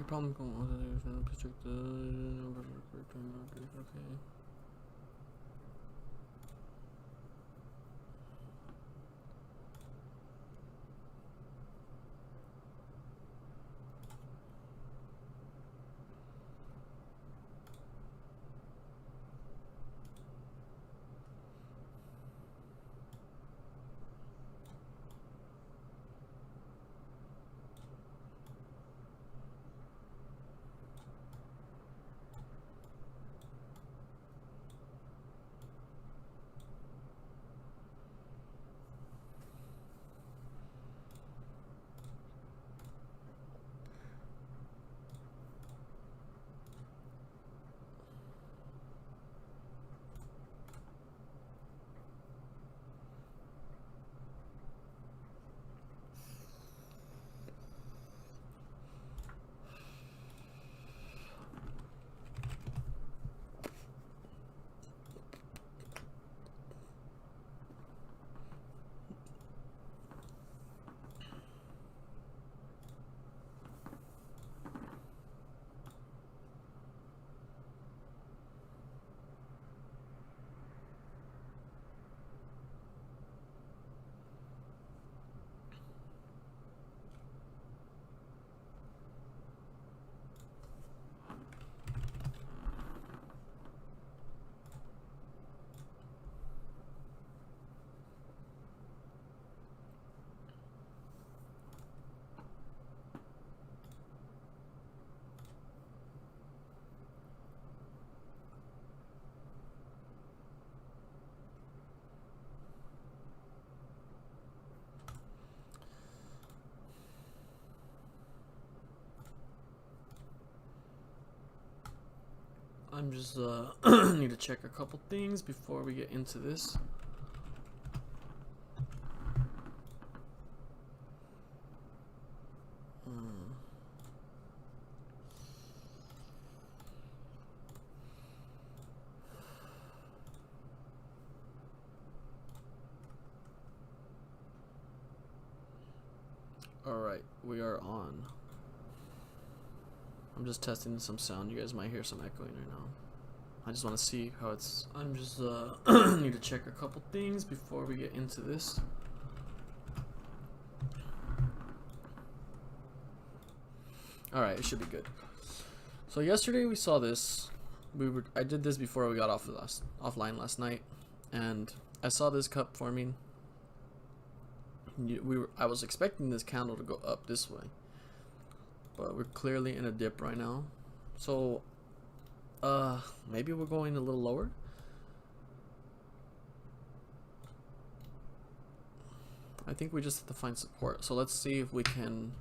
problem. Okay. I'm just need to check a couple things before we get into this. Alright, we are on. I'm just testing some sound. You guys might hear some echoing right now. I just want to see how it's... I'm just need to check a couple things before we get into this. Alright, it should be good. So yesterday we saw this. I did this before we got offline last night, and I saw this cup forming. I was expecting this candle to go up this way, but we're clearly in a dip right now. So maybe we're going a little lower. I think we just have to find support. So let's see if we can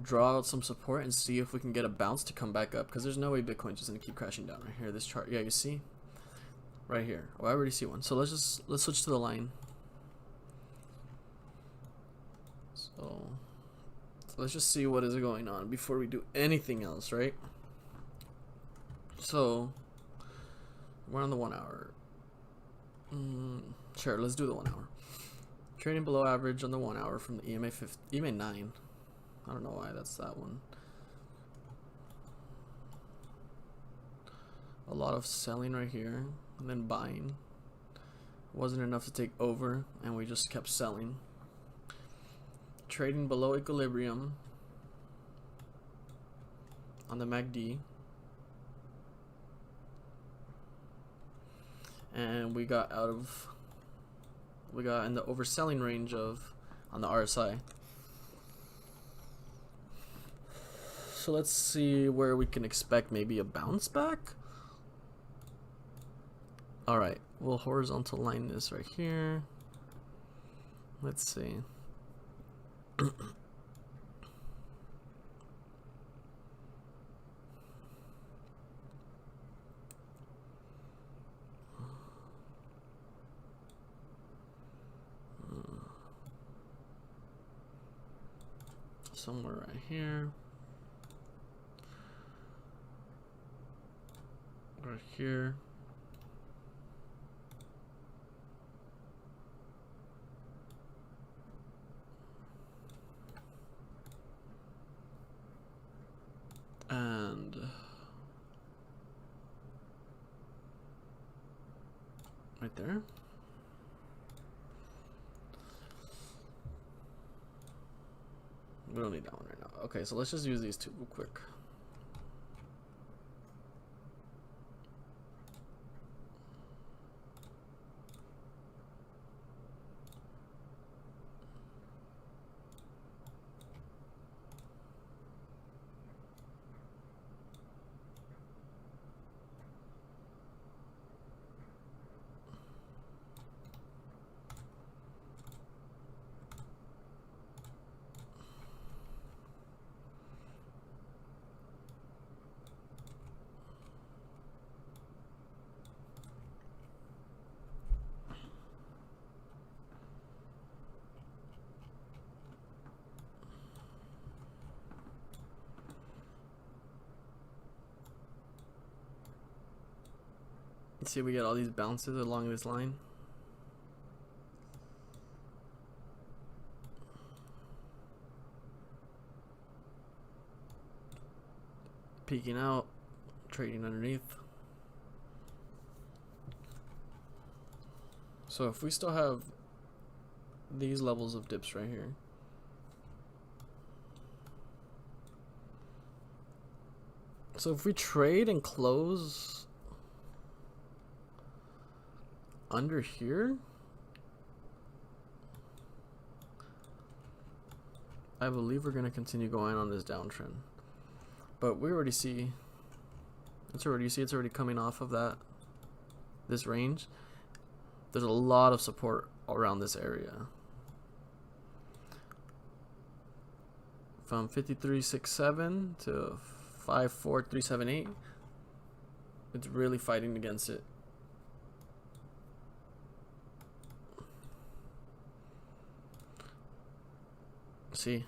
draw out some support and see if we can get a bounce to come back up, because there's no way Bitcoin's just gonna keep crashing down right here. This chart, yeah, you see right here. Oh, I already see one. So let's switch to the line. So let's just see what is going on before we do anything else, right? So we're on the 1 hour. Sure, let's do the 1 hour. Trading below average on the 1 hour from the EMA 9. I don't know why that's that one. A lot of selling right here and then buying. Wasn't enough to take over, and we just kept selling. Trading below equilibrium on the MACD, and we got in the overselling range on the RSI. So let's see where we can expect maybe a bounce back. All right, we'll horizontal line this right here. Let's see. Somewhere right here. Right here. right there. We don't need that one right now. Okay, so let's just use these two real quick. Let's see if we get all these bounces along this line. Peeking out, trading underneath. So if we still have these levels of dips right here, so if we trade and close under here, I believe we're going to continue going on this downtrend. But we already see it's already coming off of this range. There's a lot of support around this area. From 53.67 to 54.378. It's really fighting against it. See,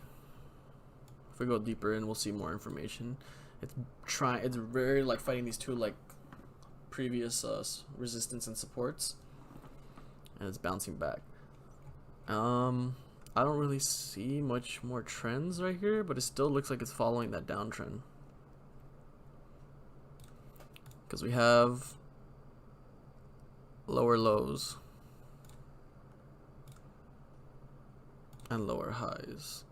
if we go deeper in, we'll see more information. It's very like fighting these two like previous resistance and supports, and it's bouncing back. I don't really see much more trends right here, but it still looks like it's following that downtrend, because we have lower lows and lower highs.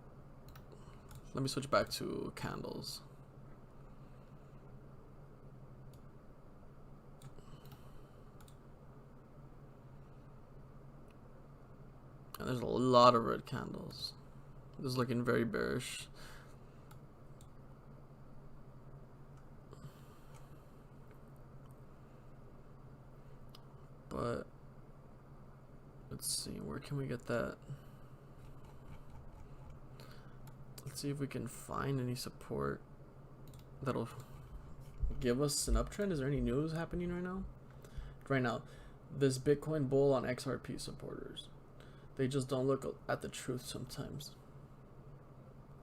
Let me switch back to candles. And there's a lot of red candles. This is looking very bearish. But let's see, where can we get that? Let's see if we can find any support that'll give us an uptrend. Is there any news happening right now? Right now, this Bitcoin bull on XRP supporters. They just don't look at the truth sometimes.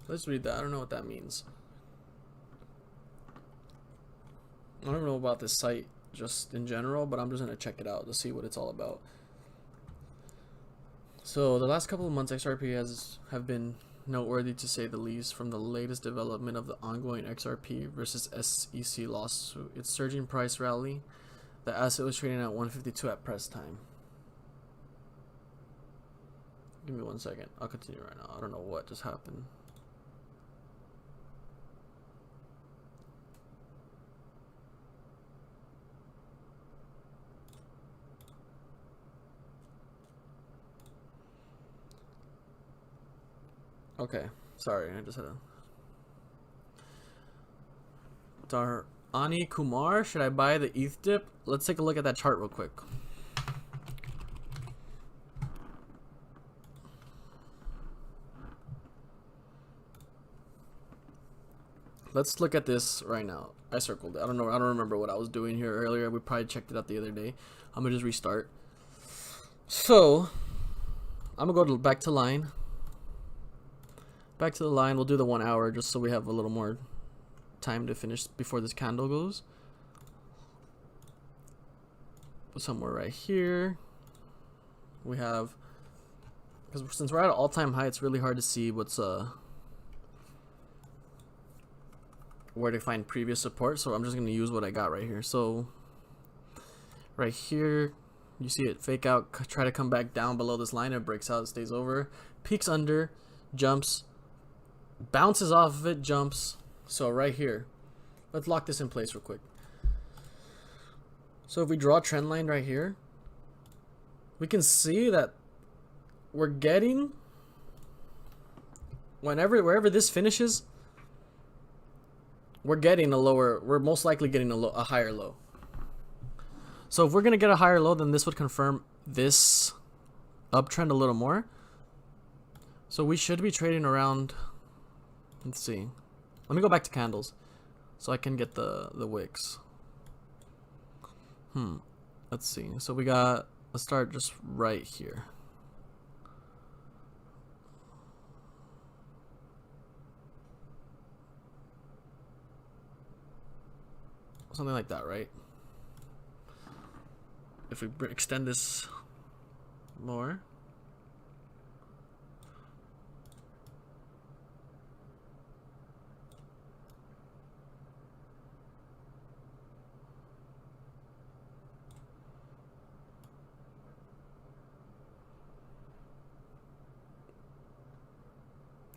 Let's read that. I don't know what that means. I don't know about this site just in general, but I'm just going to check it out to see what it's all about. So the last couple of months, XRP have been noteworthy to say the least, from the latest development of the ongoing XRP versus SEC lawsuit. Its surging price rally, the asset was trading at 152 at press time. Give me 1 second. I'll continue right now. I don't know what just happened. Okay, sorry, I just had a Darani Kumar, should I buy the ETH dip? Let's take a look at that chart real quick. Let's look at this right now. I circled it. I don't remember what I was doing here earlier. We probably checked it out the other day. I'm gonna just restart. So I'm gonna go back to line. Back to the line. We'll do the 1 hour just so we have a little more time to finish before this candle goes. Somewhere right here we have, because since we're at an all-time high, it's really hard to see what's where to find previous support, so I'm just going to use what I got right here. So right here You see it fake out, try to come back down below this line. It breaks out, it stays over, peaks under, jumps, bounces off of it, jumps. So right here, let's lock this in place real quick. So if we draw a trend line right here, we can see that we're getting, wherever this finishes, we're getting a lower, we're most likely getting a higher low. So if we're gonna get a higher low, then this would confirm this uptrend a little more. So we should be trading around, let's see, let me go back to candles so I can get the wicks. Let's see. So we got, let's start just right here. Something like that, right? If we extend this more,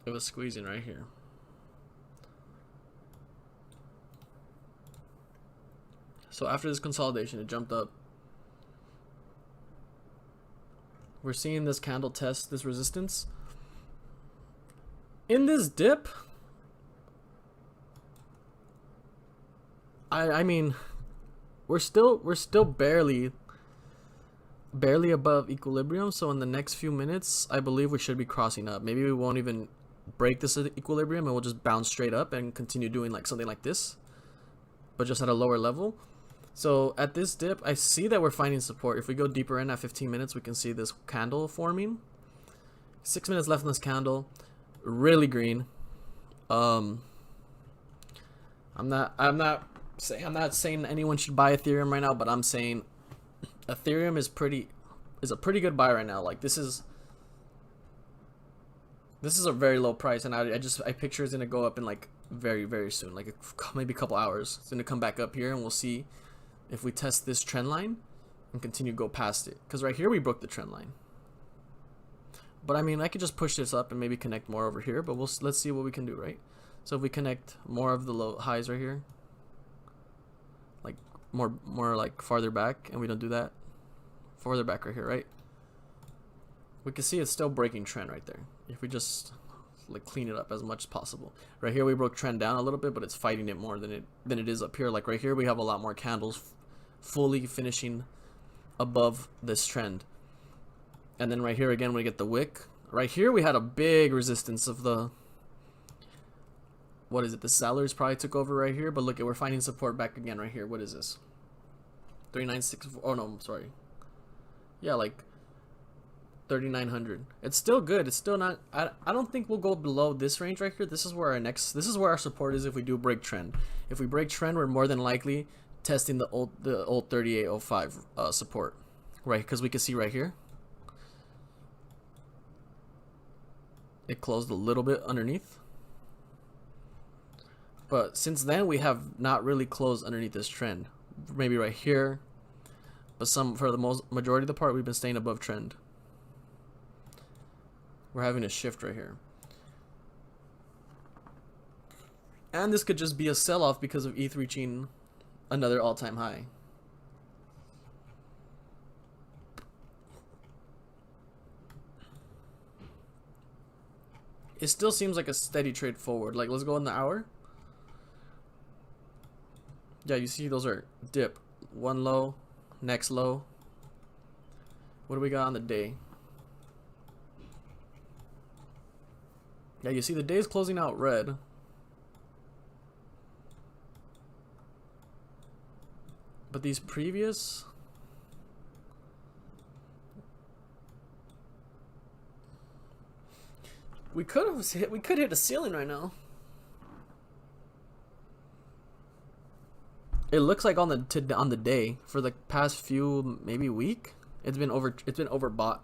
it was squeezing right here. So after this consolidation, it jumped up. We're seeing this candle test this resistance. In this dip, I mean, we're still barely above equilibrium. So in the next few minutes, I believe we should be crossing up. Maybe we won't even break this equilibrium and we'll just bounce straight up and continue doing like something like this, but just at a lower level. So at this dip, I see that we're finding support. If we go deeper in at 15 minutes, we can see this candle forming. 6 minutes left in this candle, really green. I'm not saying anyone should buy Ethereum right now, but I'm saying Ethereum is a pretty good buy right now. Like this is a very low price, and I picture it's gonna go up in like very soon, like maybe a couple hours. It's gonna come back up here, and we'll see if we test this trend line and continue to go past it. Because right here we broke the trend line. But I mean, I could just push this up and maybe connect more over here. But let's see what we can do, right? So if we connect more of the low highs right here, like more like farther back, and we don't do that, farther back right here, right? We can see it's still breaking trend right there. If we just like clean it up as much as possible. Right here we broke trend down a little bit, but it's fighting it more than it is up here. Like right here we have a lot more candles fully finishing above this trend. And then right here again we get the wick. Right here we had a big resistance of the, what is it, the sellers probably took over right here, but look, we're finding support back again right here. What is this? 3964. Oh no, I'm sorry. Yeah, like 3,900. It's still good. It's still not, I don't think we'll go below this range right here. This is where our support is if we do break trend. If we break trend, we're more than likely testing the old 3805 support, right? Because we can see right here it closed a little bit underneath, but since then we have not really closed underneath this trend. Maybe right here, but for the majority of the part we've been staying above trend. We're having a shift right here. And this could just be a sell-off because of ETH reaching another all-time high. It still seems like a steady trade forward. Like, let's go in the hour. Yeah, you see those are dip. One low, next low. What do we got on the day? Yeah, you see the day is closing out red. But these previous, we could hit a ceiling right now. It looks like on the day for the past few maybe week, it's been overbought.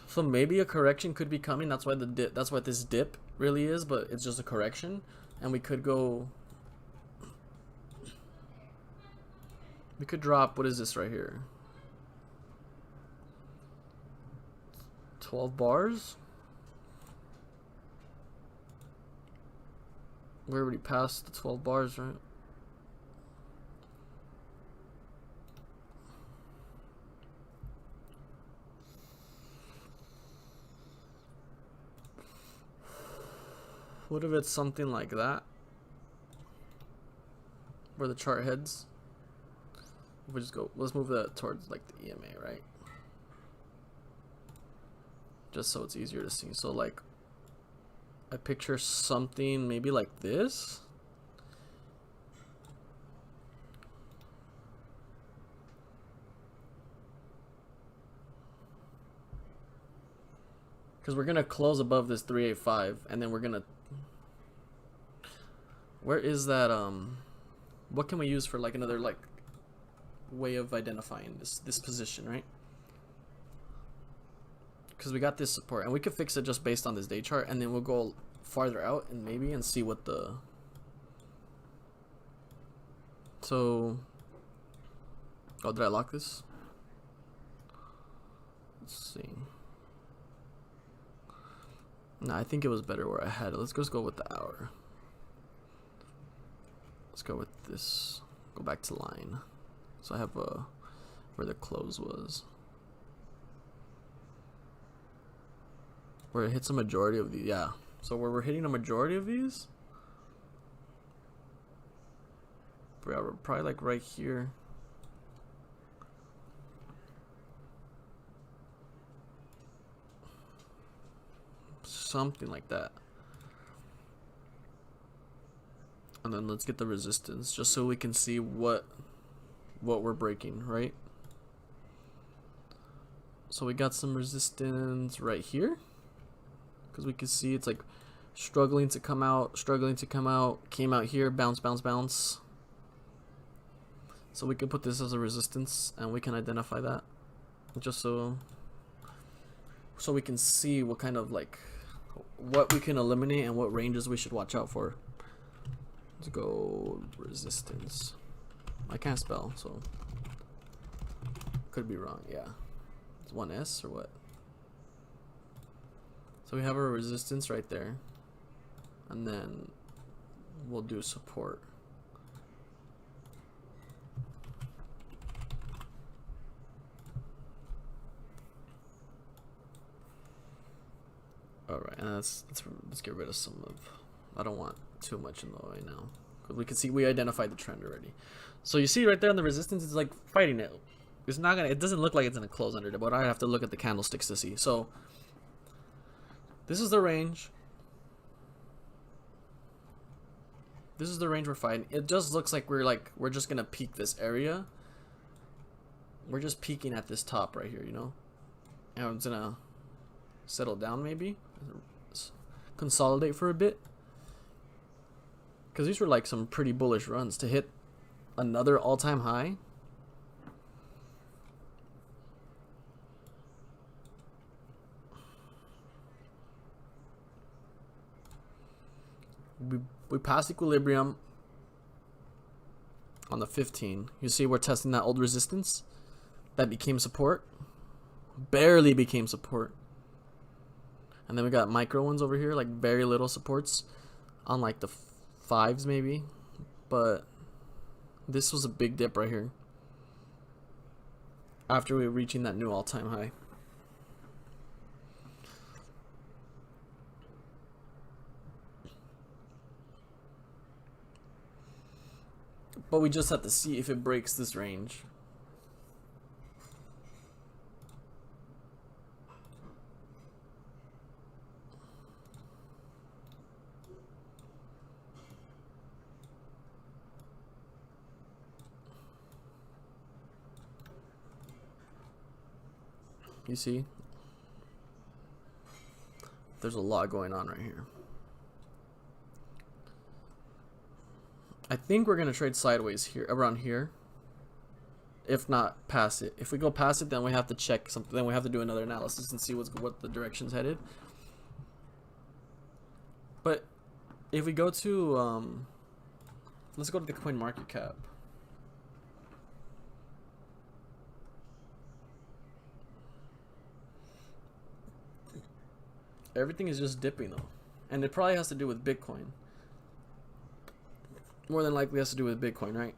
So maybe a correction could be coming. That's why that's what this dip really is, but it's just a correction, and we could go We could drop, what is this right here? 12 bars? We already passed the 12 bars, right? What if it's something like that? Where the chart heads? If we just go, let's move that towards like the EMA, right? Just so it's easier to see. So like, I picture something maybe like this. Because we're gonna close above this 385, and then we're gonna. Where is that? What can we use for like another like way of identifying this position, right? Because we got this support, and we could fix it just based on this day chart, and then we'll go farther out and maybe and see what the. So. Oh, did I lock this? Let's see. No, I think it was better where I had it. Let's just go with the hour. Let's go with this. Go back to line. So I have where the close was. Where it hits a majority of these. Yeah. So where we're hitting a majority of these. Yeah, we're probably like right here. Something like that. And then let's get the resistance just so we can see what we're breaking, right? So we got some resistance right here. Because we can see it's like struggling to come out, came out here, bounce, bounce, bounce. So we can put this as a resistance and we can identify that. Just so we can see what kind of like what we can eliminate and what ranges we should watch out for. Let's go resistance. I can't spell, so could be wrong. Yeah, it's 1S or what? So we have our resistance right there, and then we'll do support. Alright, and let's get rid of some of. I don't want too much in the way now, because we can see we identified the trend already. So you see right there on the resistance, it's like fighting it. It's not gonna. It doesn't look like it's gonna close under it, but I have to look at the candlesticks to see. So this is the range. This is the range we're fighting. It just looks like we're just gonna peak this area. We're just peaking at this top right here, you know, and it's gonna settle down maybe, consolidate for a bit, because these were like some pretty bullish runs to hit another all-time high. We passed equilibrium on the 15. You see we're testing that old resistance that became support, barely became support. And then we got micro ones over here, like very little supports on like the 5s maybe. But this was a big dip right here after we were reaching that new all-time high. But we just have to see if it breaks this range. You see? There's a lot going on right here. I think we're going to trade sideways here, around here. If not past it. If we go past it, then we have to check something. Then we have to do another analysis and see what the direction's headed. But if we go to, let's go to the coin market cap. Everything is just dipping though, and it probably has to do with Bitcoin. More than likely has to do with Bitcoin, right?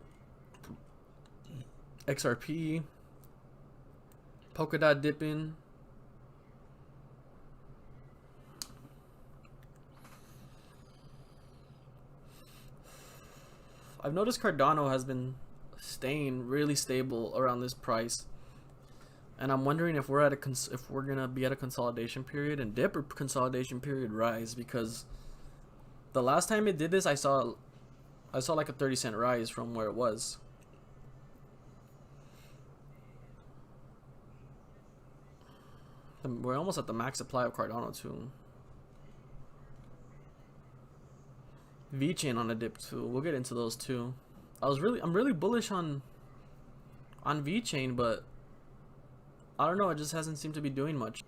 XRP, Polkadot dipping. I've noticed Cardano has been staying really stable around this price, and I'm wondering if we're at if we're gonna be at a consolidation period and dip, or consolidation period rise, because the last time it did this, I saw like a 30-cent rise from where it was. We're almost at the max supply of Cardano too. VeChain on a dip too. We'll get into those too. I'm really bullish on VeChain, but I don't know, it just hasn't seemed to be doing much.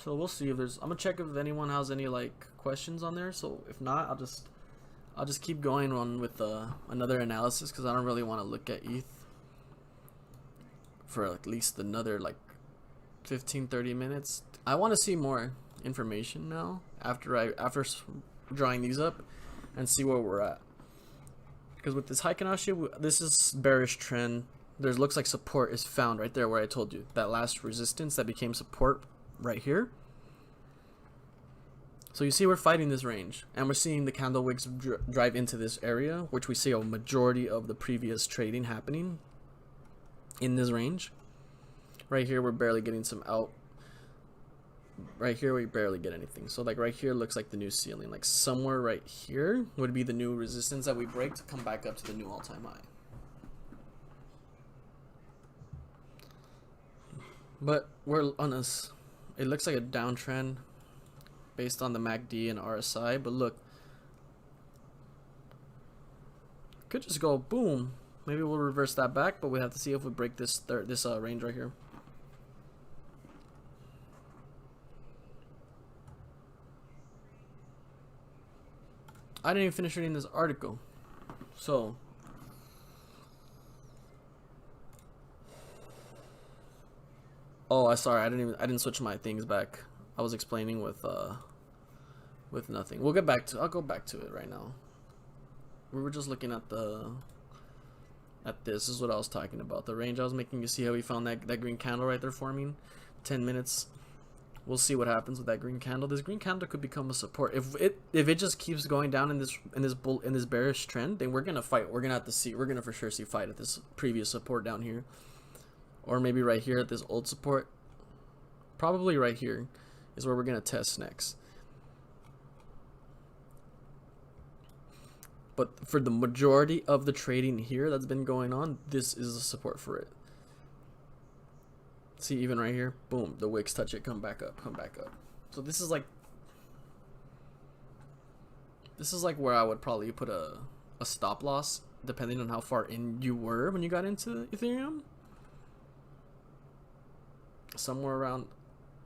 So we'll see if there's, I'm gonna check if anyone has any like questions on there. So if not, I'll just keep going on with another analysis, because I don't really want to look at ETH for at least another like 15-30 minutes. I want to see more information now after drawing these up and see where we're at, because with this Heikin, this is bearish trend. There looks like support is found right there where I told you that last resistance that became support right here. So you see we're fighting this range, and we're seeing the candle wicks drive into this area, which we see a majority of the previous trading happening in this range. Right here we're barely getting some out. Right here we barely get anything. So like right here looks like the new ceiling. Like somewhere right here would be the new resistance that we break to come back up to the new all-time high. But we're on this, it looks like a downtrend based on the MACD and RSI, but look, could just go boom. Maybe we'll reverse that back, but we have to see if we break this range right here. I didn't even finish reading this article, so oh, sorry, I didn't switch my things back. I was explaining with nothing. I'll go back to it right now. We were just looking at this is what I was talking about. The range I was making. You see how we found that green candle right there forming? 10 minutes. We'll see what happens with that green candle. This green candle could become a support. If it just keeps going down in this bearish trend, then we're gonna fight. We're gonna for sure see fight at this previous support down here, or maybe right here at this old support. Probably right here is where we're gonna test next. But for the majority of the trading here that's been going on, this is a support for it. See, even right here, boom, the wicks touch it, come back up. So this is like where I would probably put a stop loss, depending on how far in you were when you got into Ethereum. Somewhere around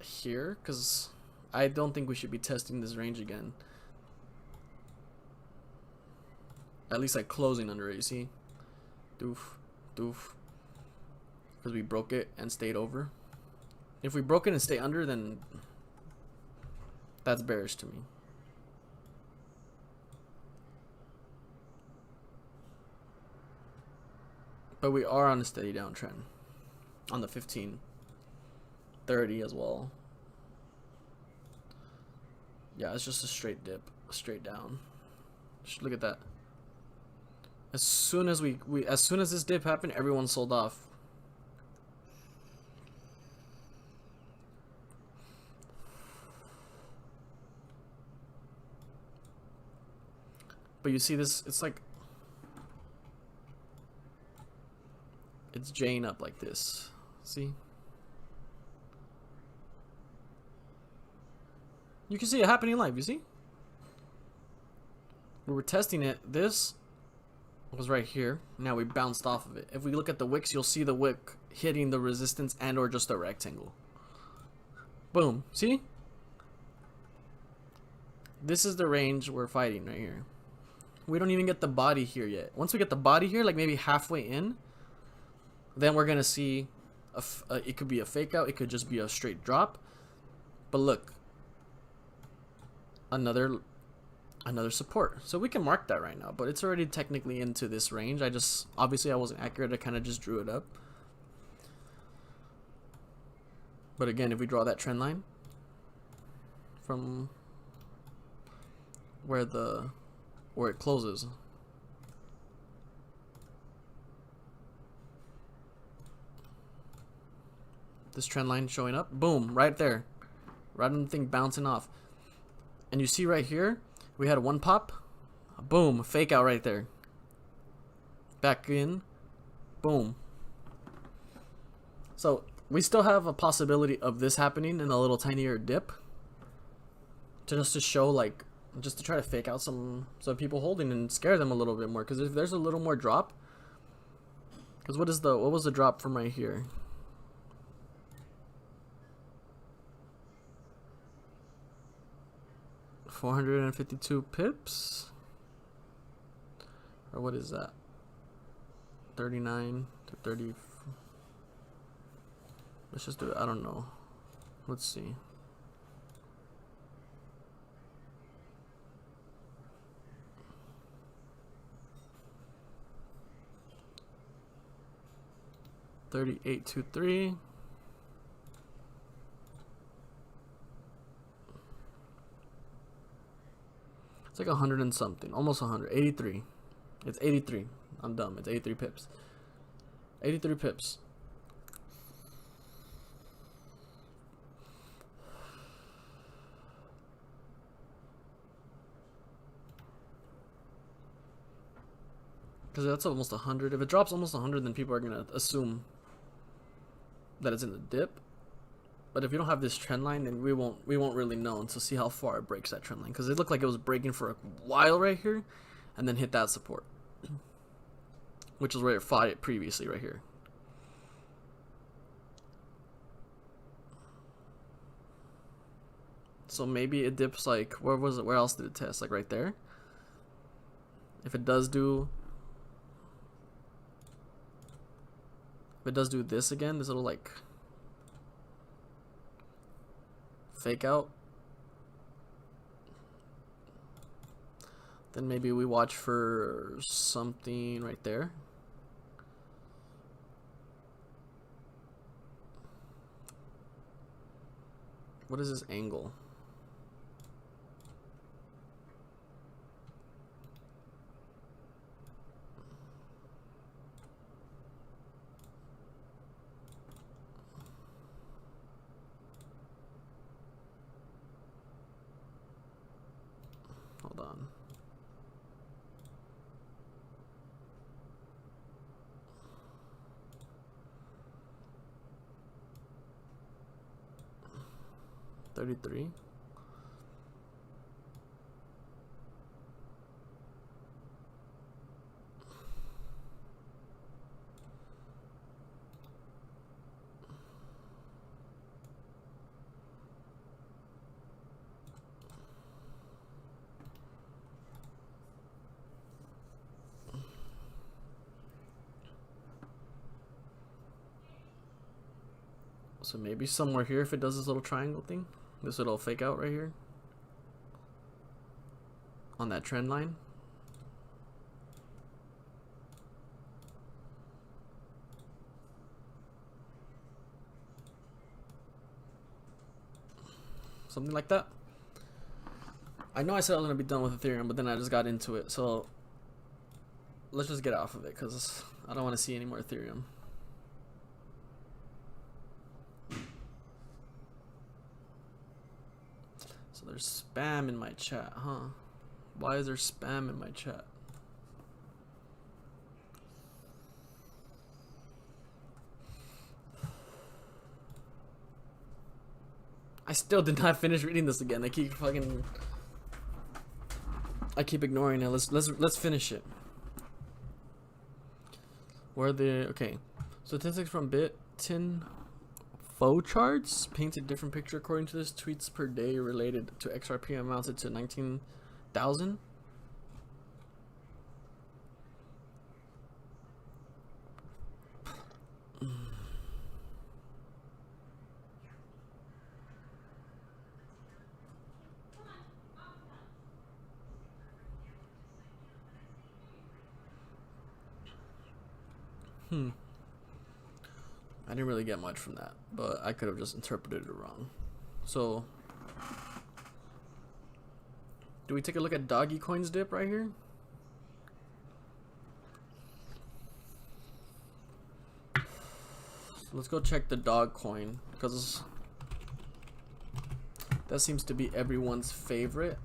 here, because I don't think we should be testing this range again. At least like closing under it, you see? Doof. Because we broke it and stayed over. If we broke it and stay under, then that's bearish to me. But we are on a steady downtrend on the 15, 30 as well. Yeah, it's just a straight dip, straight down. Just look at that. As soon as this dip happened, everyone sold off. But you see this, it's like, it's J'ing up like this. See? You can see it happening live, you see? We were testing it. This was right here. Now we bounced off of it. If we look at the wicks, you'll see the wick hitting the resistance and or just a rectangle. Boom. See? This is the range we're fighting right here. We don't even get the body here yet. Once we get the body here, like maybe halfway in, then we're gonna see it could be a fake out, it could just be a straight drop. But look, another support. So we can mark that right now, but it's already technically into this range. Obviously I wasn't accurate, I kind of just drew it up. But again, if we draw that trend line from where it closes, this trend line showing up, boom, right there, right on the thing bouncing off. And you see right here, we had one pop, boom, fake out right there, back in, boom. So we still have a possibility of this happening in a little tinier dip, just to show, like, just to try to fake out some people holding and scare them a little bit more. Because if there's a little more drop, because what was the drop from right here? $452 pips, or what is that? 39 to 30. Let's just do it. I don't know. Let's see. $38.23. It's like 100 and something, almost 100, 83. It's 83. I'm dumb. It's 83 pips. 83 pips. Because that's almost 100. If it drops almost 100, then people are gonna assume that it's in the dip. But if you don't have this trend line, then we won't really know until see how far it breaks that trend line. Because it looked like it was breaking for a while right here, and then hit that support, which is where it fought it previously right here. So maybe it dips like, where was it? Where else did it test? Like right there. If it does do this again, this little like fake out, then maybe we watch for something right there. What is this angle? Hold on. $33. So maybe somewhere here, if it does this little triangle thing, this little fake out right here on that trend line. Something like that. I know I said I was going to be done with Ethereum, but then I just got into it. So let's just get off of it because I don't want to see any more Ethereum. So there's spam in my chat, huh? Why is there spam in my chat? I still did not finish reading this again. I keep ignoring it. Let's finish it. Where the okay? Statistics from Btc Dump charts paint a different picture according to this. Tweets per day related to XRP amounted to 19,000. I didn't really get much from that, but I could have just interpreted it wrong. So, do we take a look at Doggy Coin's dip right here? Let's go check the dog coin, because that seems to be everyone's favorite.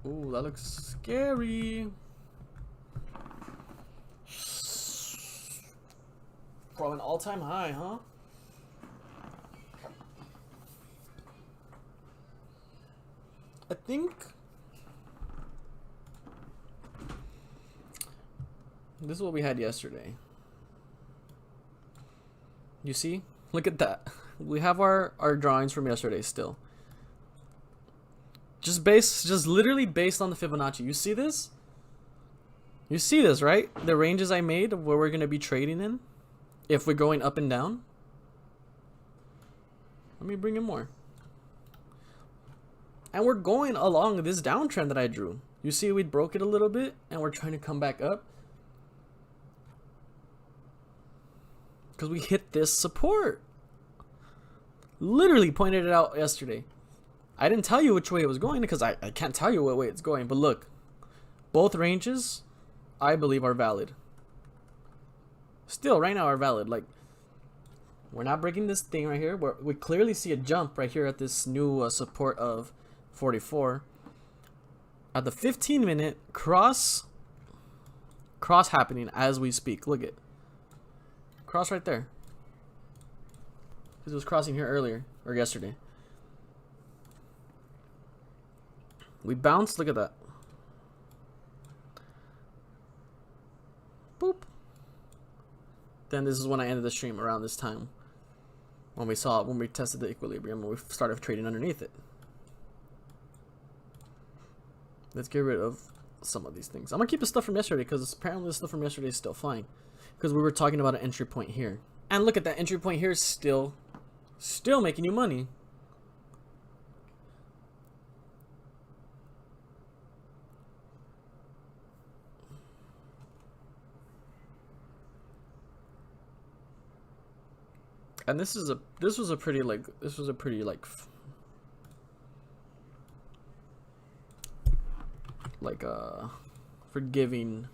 Ooh, that looks scary. Bro, an all-time high, huh? I think this is what we had yesterday. You see? Look at that. We have our drawings from yesterday still. Just literally based on the Fibonacci. You see this? You see this, right? The ranges I made of where we're going to be trading in. If we're going up and down. Let me bring in more. And we're going along this downtrend that I drew. You see we broke it a little bit and we're trying to come back up. Because we hit this support. Literally pointed it out yesterday. I didn't tell you which way it was going because I can't tell you what way it's going. But look, both ranges I believe are valid. Still right now are valid. Like, we're not breaking this thing right here. We clearly see a jump right here at this new support of 44. At the 15-minute cross happening as we speak. Look at cross right there. Because it was crossing here earlier or yesterday. We bounced. Look at that. Boop. Then this is when I ended the stream around this time. When we tested the equilibrium and we started trading underneath it. Let's get rid of some of these things. I'm gonna keep the stuff from yesterday because apparently the stuff from yesterday is still fine. Because we were talking about an entry point here. And look at that entry point here, still making you money. And this was a pretty forgiving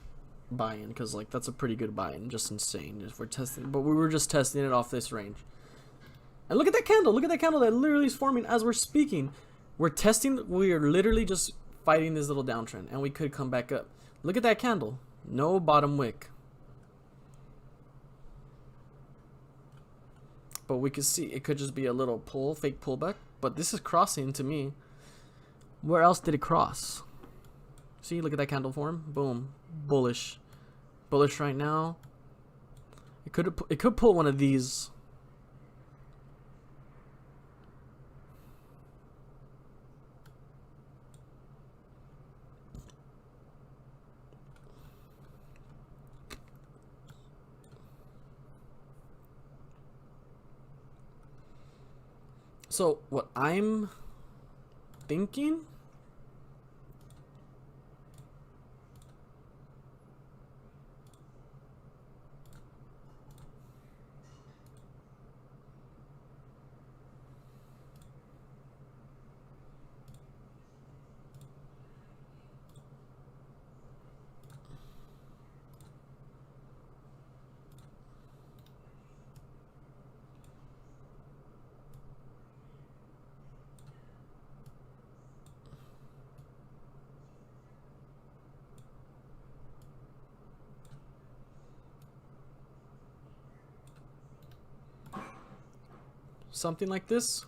buy-in, because like that's a pretty good buy-in, just insane if we're testing, but we were just testing it off this range. And look at that candle that literally is forming as we're speaking. We are literally just fighting this little downtrend and we could come back up. Look at that candle, no bottom wick. But we could see it could just be a little fake pullback. But this is crossing to me. Where else did it cross? See, look at that candle form. Boom, bullish right now. It could pull one of these. So what I'm thinking, something like this.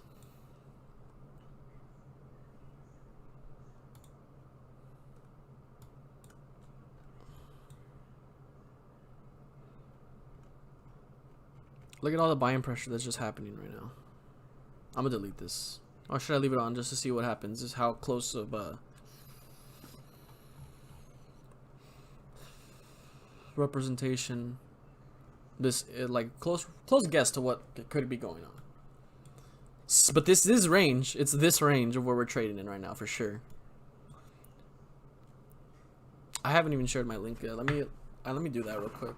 Look at all the buying pressure that's just happening right now. I'm gonna delete this. Or should I leave it on just to see what happens? Just how close of representation this like close guess to what could be going on. But this is range. It's this range of where we're trading in right now for sure. I haven't even shared my link yet. let me do that real quick.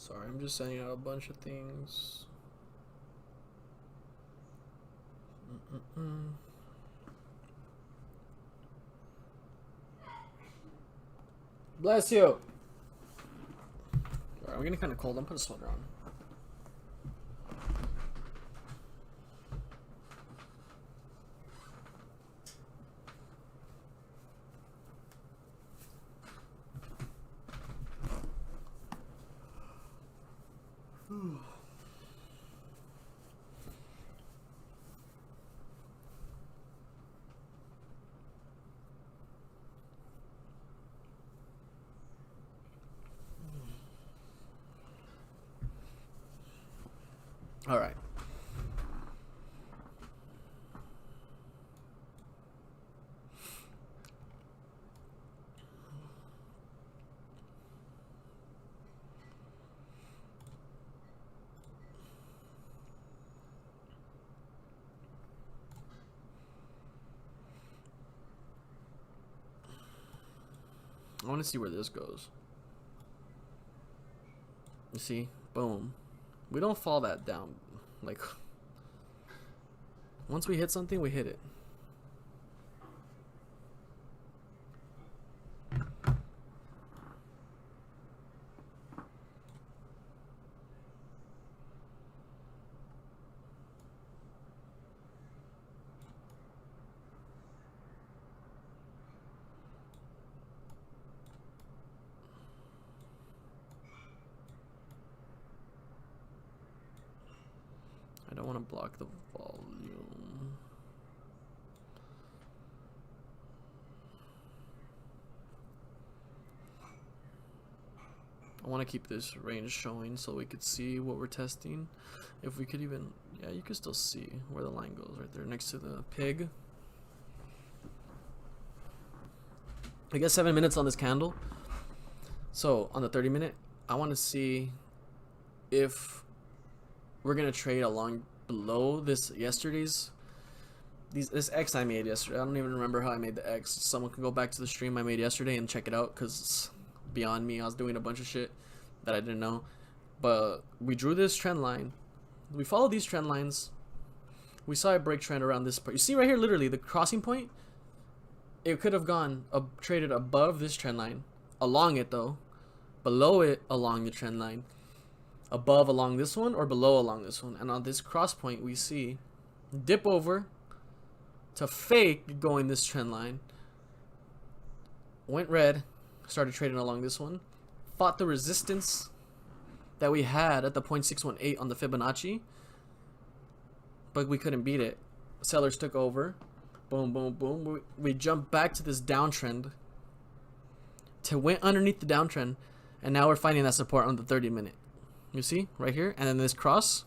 Sorry, I'm just sending out a bunch of things. Bless you. Alright, I'm getting kind of cold. I'm putting a sweater on. All right. I want to see where this goes. You see? Boom. We don't fall that down. Like, once we hit something, we hit it. want to block the volume. I want to keep this range showing so we could see what we're testing. If we could even, yeah, you can still see where the line goes right there next to the pig. I guess 7 minutes on this candle. So on the 30 minute, I want to see if we're gonna trade along below this yesterday's this X I made yesterday. I don't even remember how I made the X. Someone can go back to the stream I made yesterday and check it out, because it's beyond me. I was doing a bunch of shit that I didn't know. But we drew this trend line. We followed these trend lines. We saw a break trend around this part. You see right here, literally the crossing point. It could have gone traded above this trend line, along it though, below it along the trend line, above along this one, or below along this one. And on this cross point, we see dip over to fake going this trend line, went red, started trading along this one, fought the resistance that we had at the 0.618 on the Fibonacci, but we couldn't beat it. Sellers took over. Boom, boom, boom. We jumped back to this downtrend, went underneath the downtrend, and now we're finding that support on the 30 minute. You see right here, and then this cross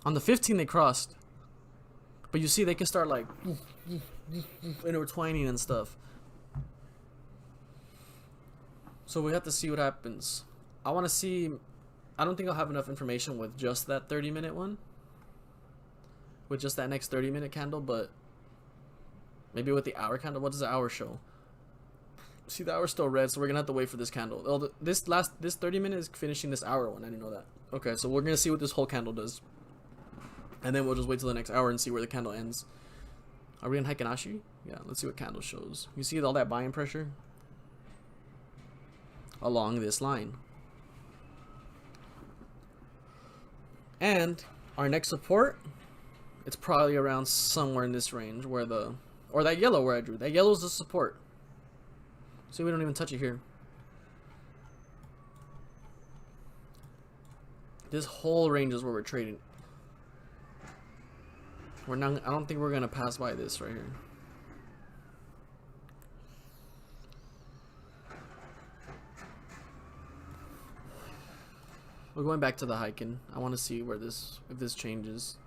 on the 15 they crossed, but you see they can start like intertwining and stuff. So we have to see what happens. I want to see. I don't think I'll have enough information with just that 30 minute one, with just that next 30 minute candle, but maybe with the hour candle. What does the hour show? See, the hour's still red, so we're gonna have to wait for this candle. Oh, this 30 minute is finishing this hour one. I didn't know that. Okay, so we're gonna see what this whole candle does, and then we'll just wait till the next hour and see where the candle ends. Are we in Heikin-Ashi? Yeah, let's see what candle shows. You see all that buying pressure along this line, and our next support, it's probably around somewhere in this range where or that yellow where I drew. That yellow is the support. See, we don't even touch it here. This whole range is where we're trading. We're not. I don't think we're gonna pass by this right here. We're going back to the Heikin. I want to see where if this changes.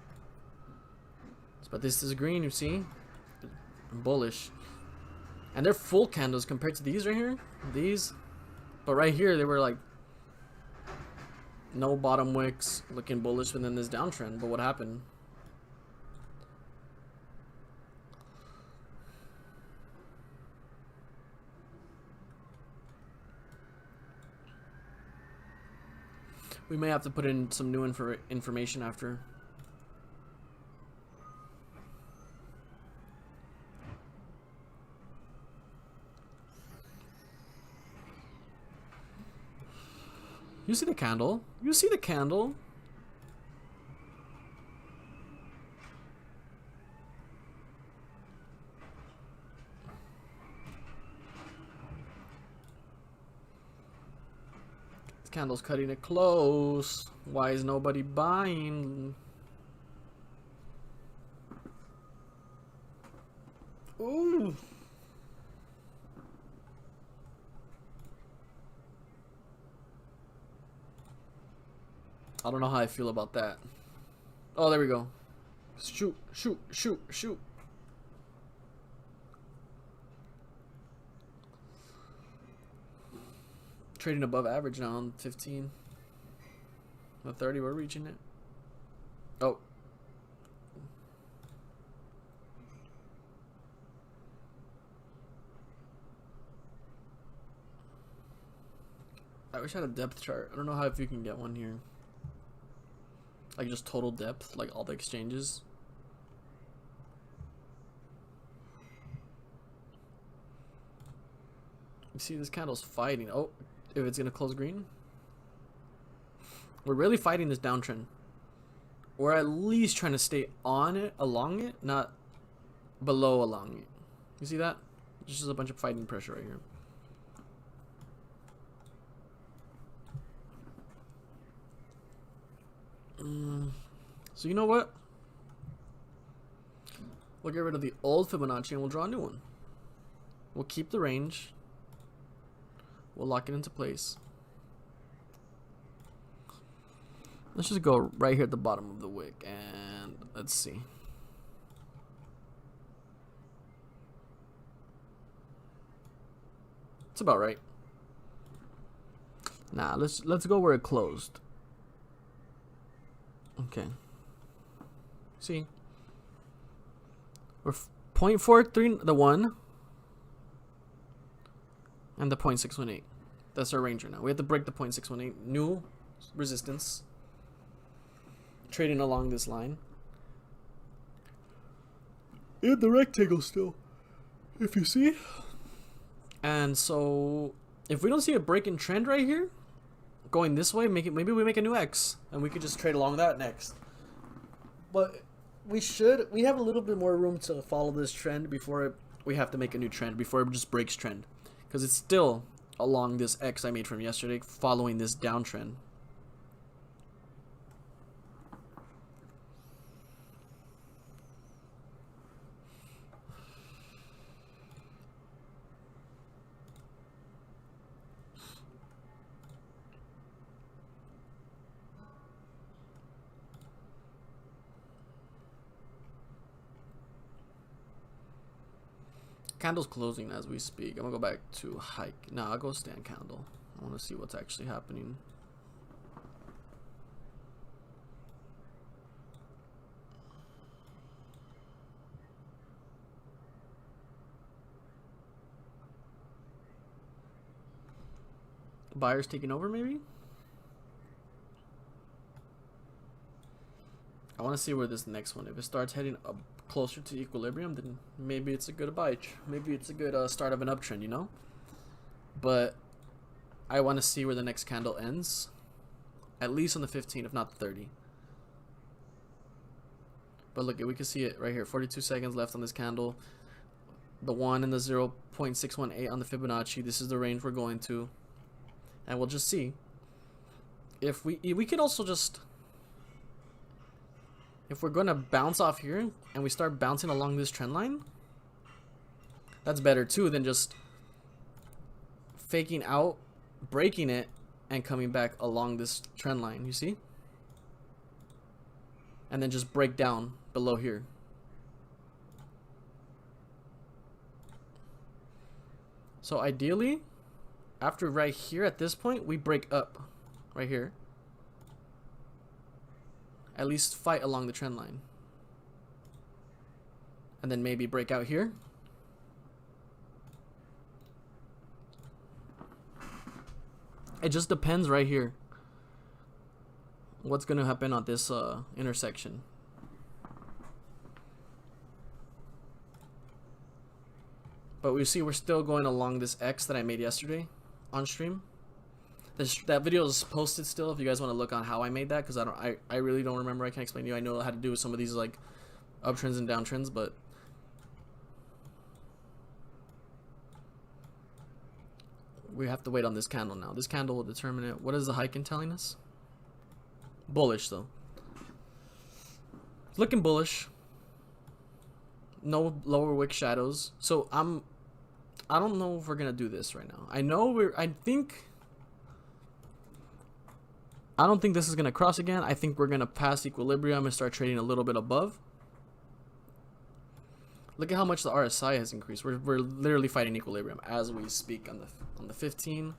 But this is green, you see? Bullish. And they're full candles compared to these right here. These. But right here, they were like no bottom wicks, looking bullish within this downtrend. But what happened? We may have to put in some new information after. You see the candle? You see the candle? This candle's cutting it close. Why is nobody buying? Ooh. I don't know how I feel about that. Oh, there we go. Shoot, shoot, shoot, shoot. Trading above average now on 15. The 30, we're reaching it. Oh. I wish I had a depth chart. I don't know if you can get one here. Like just total depth, like all the exchanges. You see this candle's fighting. Oh, if it's gonna close green. We're really fighting this downtrend. We're at least trying to stay on it, along it, not below along it. You see that? It's just a bunch of fighting pressure right here. So you know what? We'll get rid of the old Fibonacci and we'll draw a new one. We'll keep the range. We'll lock it into place. Let's just go right here at the bottom of the wick and let's see. It's about right. Nah, let's go where it closed. Okay. See? We're 0.43 the 1 and the 0.618. That's our range right now. We have to break the 0.618 new resistance. Trading along this line. In the rectangle still. If you see. And so if we don't see a break in trend right here, going this way, maybe we make a new X and we could just trade along that next. But we have a little bit more room to follow this trend before we have to make a new trend, before it just breaks trend. Because it's still along this X I made from yesterday, following this downtrend. Candle's closing as we speak. I'm gonna go back to hike. I'll go stand candle. I want to see what's actually happening. Buyers taking over maybe? I want to see where this next one, if it starts heading up closer to equilibrium, then maybe it's a good buy. Maybe it's a good start of an uptrend, you know? But I want to see where the next candle ends. At least on the 15, if not the 30. But look, we can see it right here. 42 seconds left on this candle. The 1 and the 0.618 on the Fibonacci. This is the range we're going to. And we'll just see. If we could also just... If we're going to bounce off here and we start bouncing along this trend line, that's better too than just faking out, breaking it, and coming back along this trend line, you see? And then just break down below here. So ideally, after right here at this point, we break up right here. At least fight along the trend line. And then maybe break out here. It just depends right here. What's going to happen on this intersection. But we see we're still going along this X that I made yesterday on stream. That video is posted still if you guys want to look on how I made that, because I really don't remember. I can't explain to you. I know how to do with some of these like uptrends and downtrends, but we have to wait on this candle now. This candle will determine it. What is the Heiken telling us? Bullish though. It's looking bullish. No lower wick shadows. So I don't know if we're gonna do this right now. I don't think this is going to cross again. I think we're going to pass equilibrium and start trading a little bit above. Look at how much the RSI has increased. We're literally fighting equilibrium as we speak on the 15.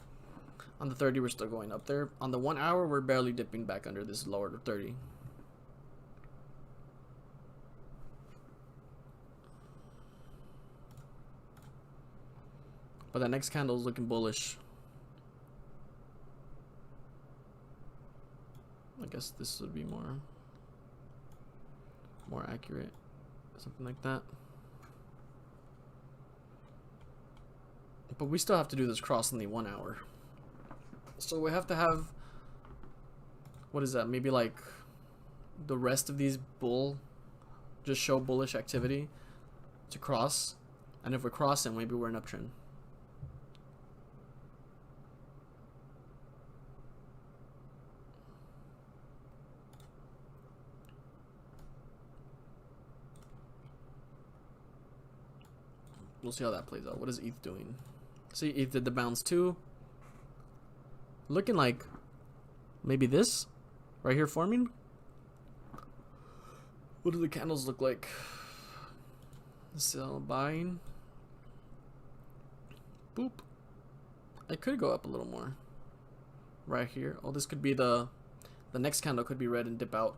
On the 30, we're still going up there. On the 1 hour, we're barely dipping back under this lower 30. But that next candle is looking bullish. I guess this would be more accurate, something like that. But we still have to do this cross in the 1 hour. So we have to have, what is that? Maybe like the rest of these just show bullish activity to cross. And if we're crossing, maybe we're in uptrend. We'll see how that plays out. What is ETH doing? See, ETH did the bounce too. Looking like maybe this right here forming. What do the candles look like? Sell, buying. Boop. I could go up a little more. Right here. Oh, this could be the next candle could be red and dip out.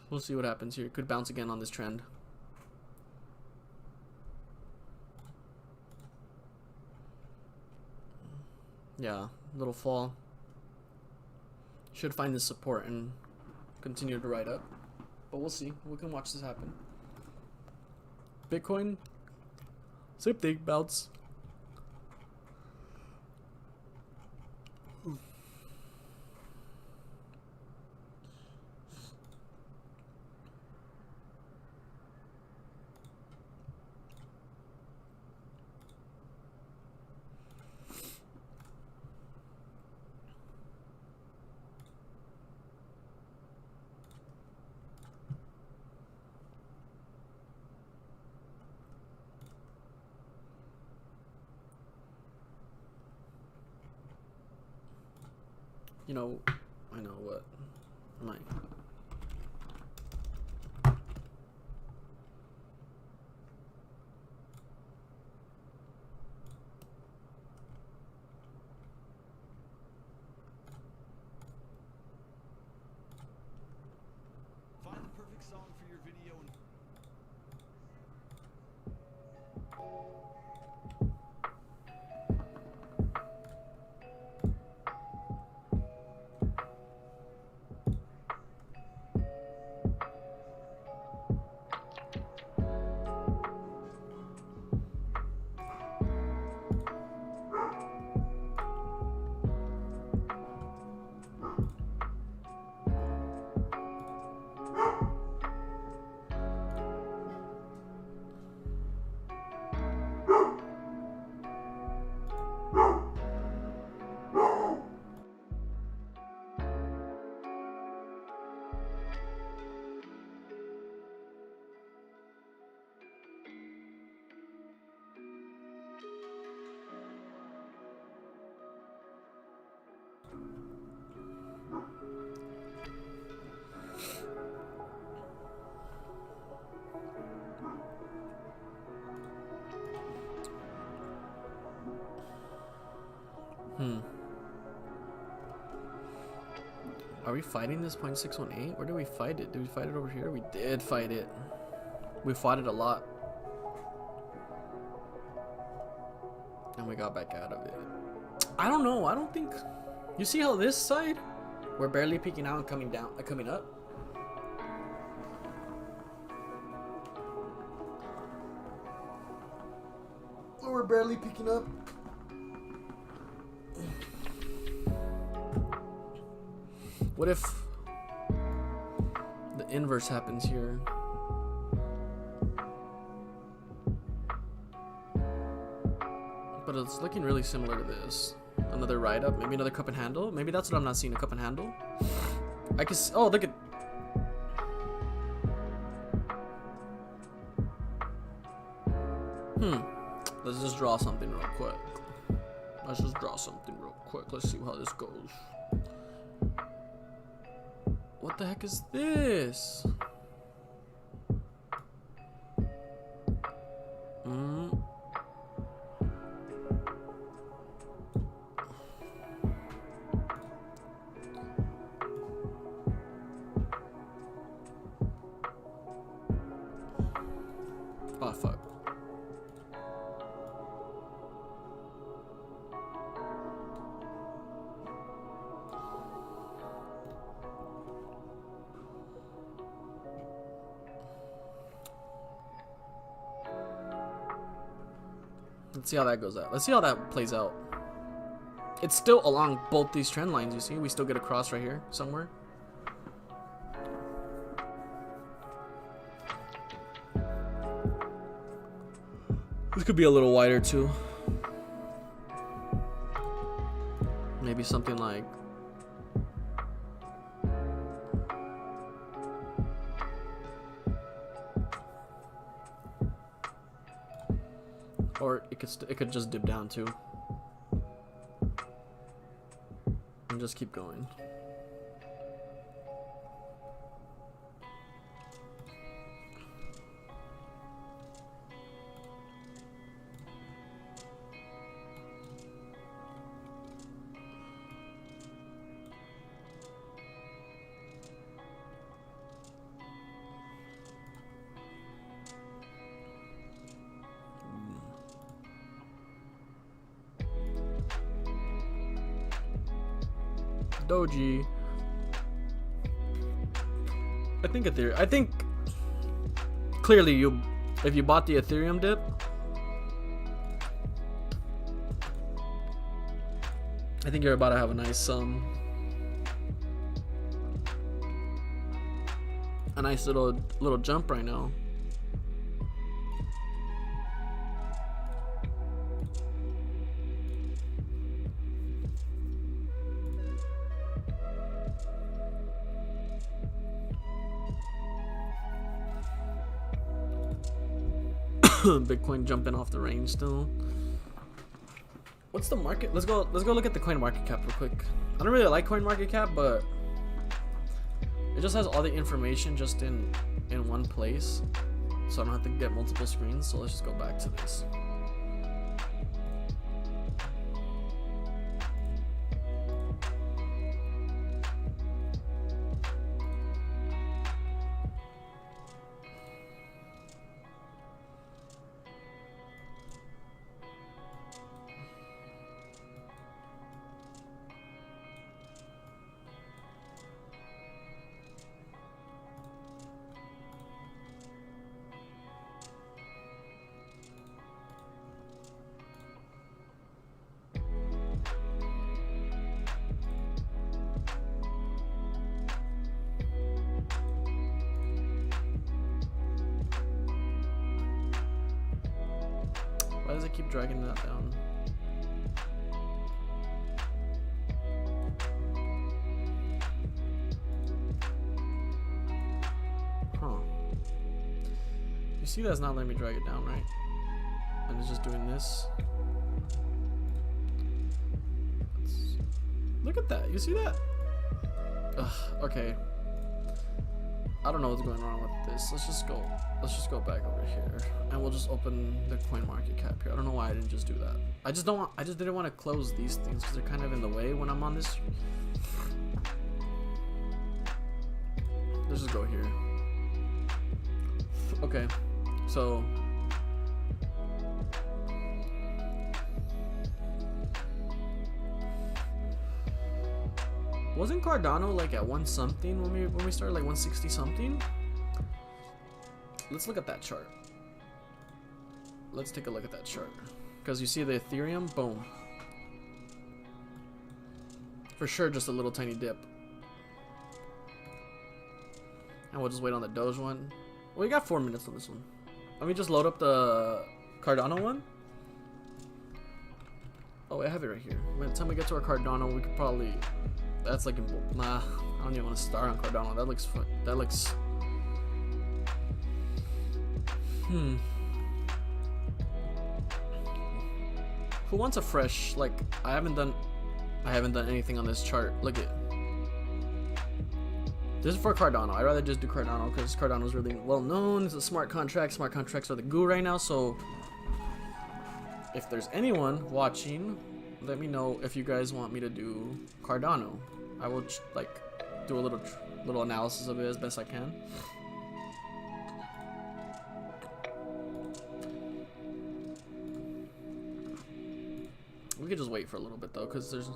We'll see what happens here. Could bounce again on this trend. Yeah, little fall. Should find this support and continue to ride up. But we'll see. We can watch this happen. Bitcoin, same thing, bounce. You know, I know what. Am I? Find the perfect song for your video and Are we fighting this 0.618? Where did we fight it? Did we fight it over here? We did fight it. We fought it a lot. And we got back out of it. I don't know. I don't think... You see how this side? We're barely peeking out and coming down, coming up. We're barely peeking up. What if the inverse happens here? But it's looking really similar to this. Another ride up, maybe another cup and handle. Maybe that's what I'm not seeing, a cup and handle. I can see, oh, look at... Let's just draw something real quick. Let's just draw something real quick. Let's see how this goes. What the heck is this? Oh, fuck. Let's see how that goes out. Let's see how that plays out. It's still along both these trend lines, you see? We still get a cross right here somewhere. This could be a little wider too. Maybe something like Or it could just dip down too. And just keep going. Doji. I think clearly if you bought the Ethereum dip, I think you're about to have a nice little jump right now. Bitcoin jumping off the range still. What's the market? Let's go look at the coin market cap real quick. I don't really like coin market cap, but it just has all the information just in one place, so I don't have to get multiple screens. So let's just go back to this. Why does it keep dragging that down? Huh. You see that's not letting me drag it down, right? And it's just doing this. Look at that. You see that? Ugh, okay. I don't know what's going on with this. Let's just go back over here and we'll just open the coin market cap here. I don't know why I didn't just do that. I just didn't want to close these things because they're kind of in the way when I'm on this. Let's just go here. Okay, so wasn't Cardano like at 1 something when we started, like 160 something? Let's look at that chart. Let's take a look at that chart. Because you see the Ethereum, boom. For sure, just a little tiny dip. And we'll just wait on the Doge one. We got 4 minutes on this one. Let me just load up the Cardano one. Oh, I have it right here. By the time we get to our Cardano, we could probably... That's like... Nah, I don't even want to start on Cardano. That looks fun. That looks... Who wants a fresh, like, I haven't done anything on this chart. Look at, this is for Cardano. I'd rather just do Cardano because Cardano is really well known. It's a smart contract. Smart contracts are the goo right now. So if there's anyone watching, let me know if you guys want me to do Cardano. I will like do a little analysis of it as best I can. We could just wait for a little bit though, because there's...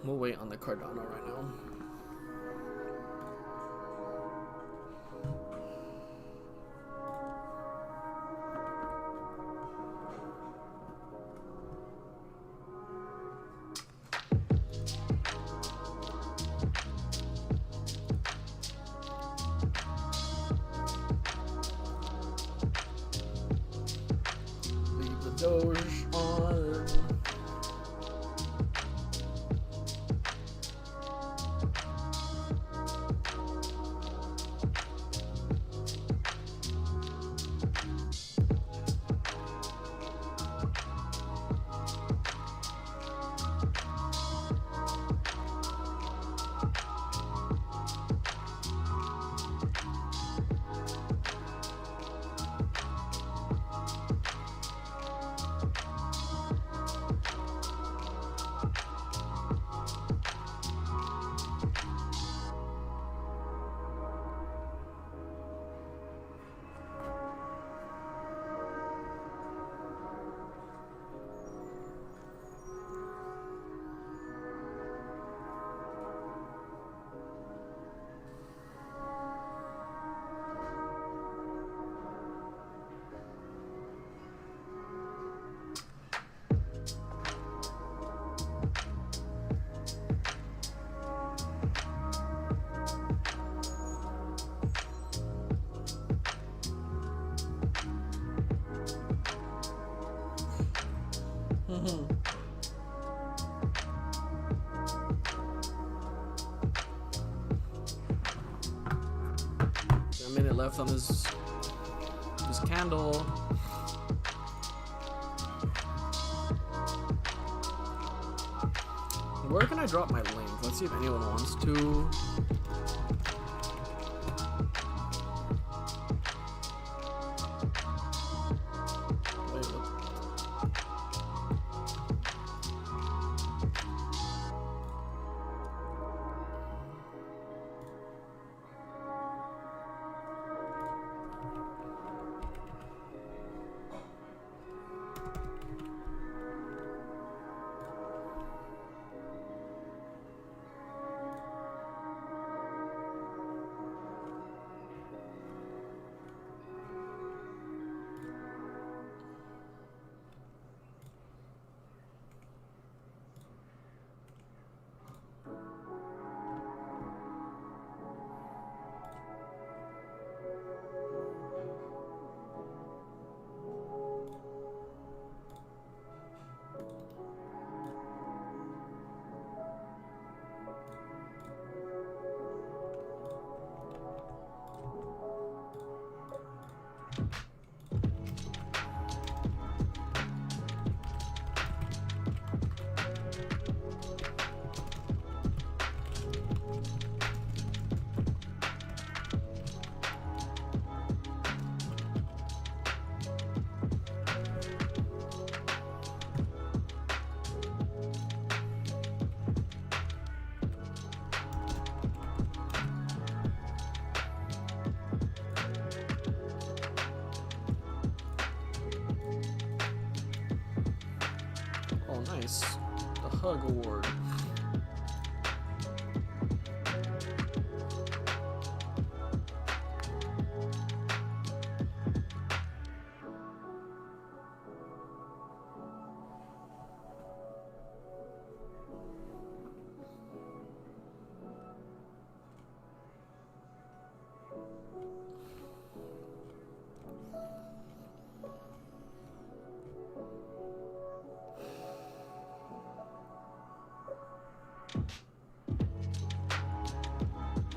We'll wait on the Cardano right now. Doge on. A minute left on this candle. Where can I drop my link? Let's see if anyone wants to. Wait, what? Oh, nice. The Hug Award.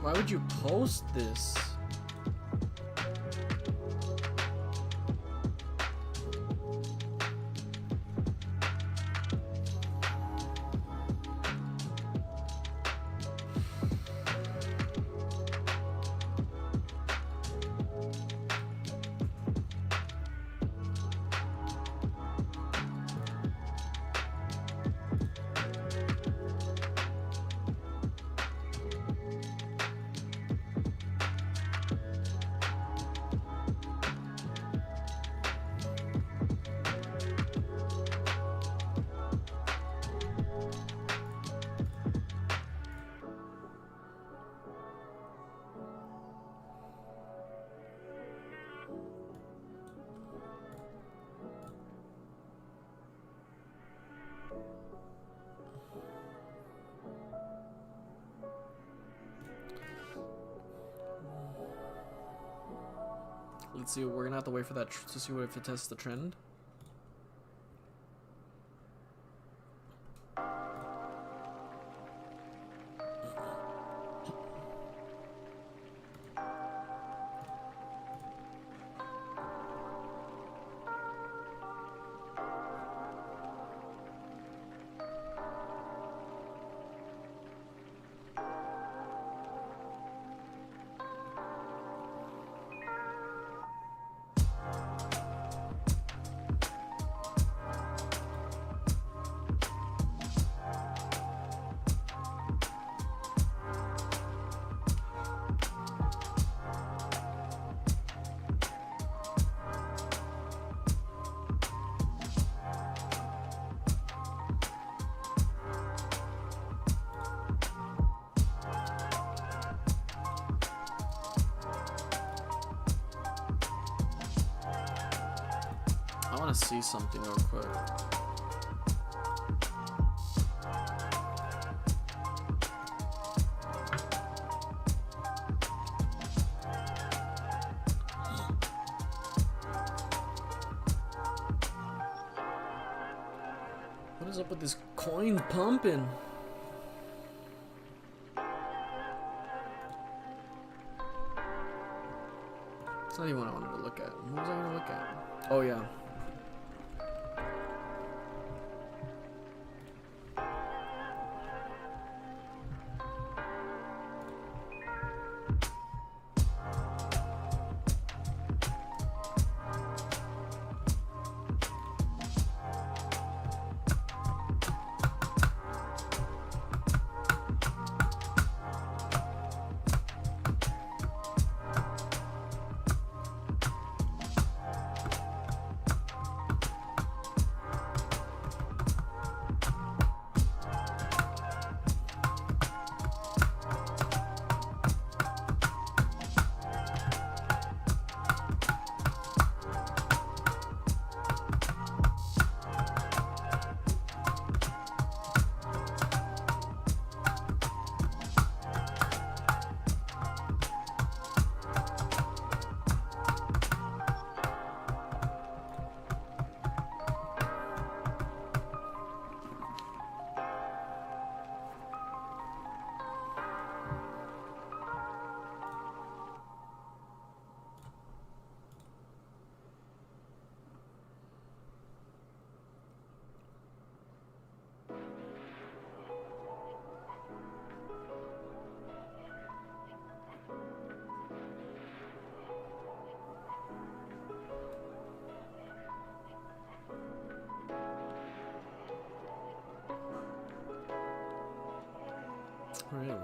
Why would you post this? Let's see, we're gonna have to wait for that to see what if it tests the trend. I want to see something real quick. What's up with this coins pumping? It's not even what I wanted to look at. What was I going to look at? Oh, yeah. Really?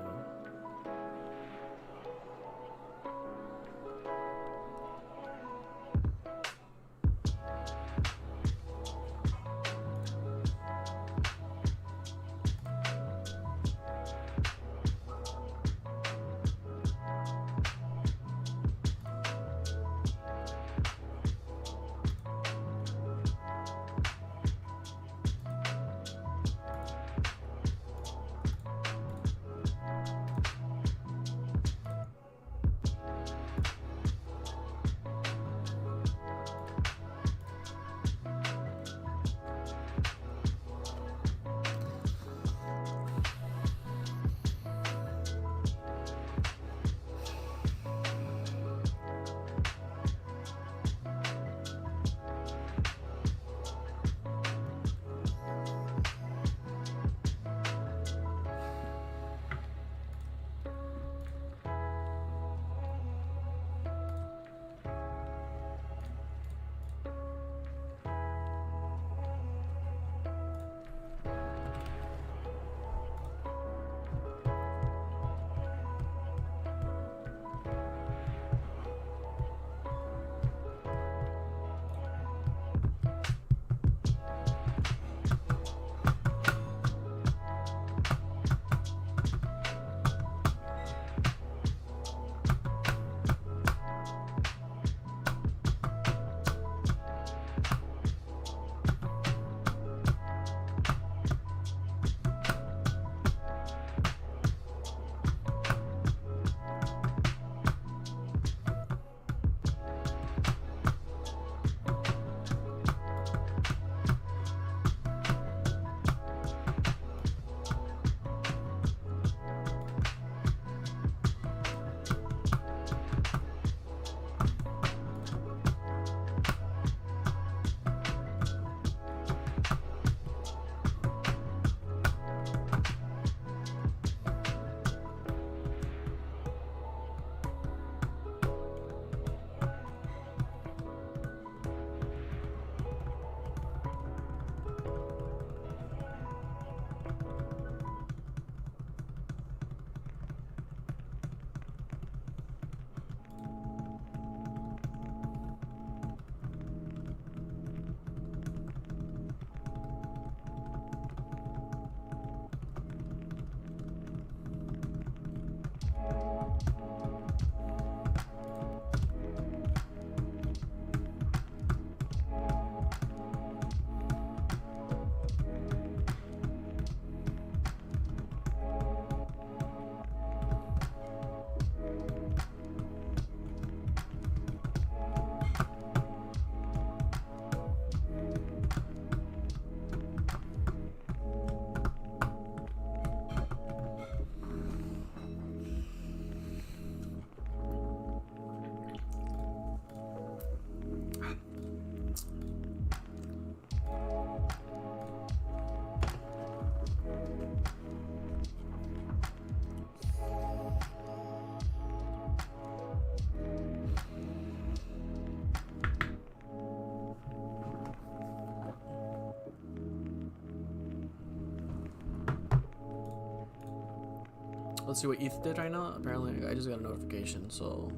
let's see what ETH did right now. Apparently, I just got a notification, so.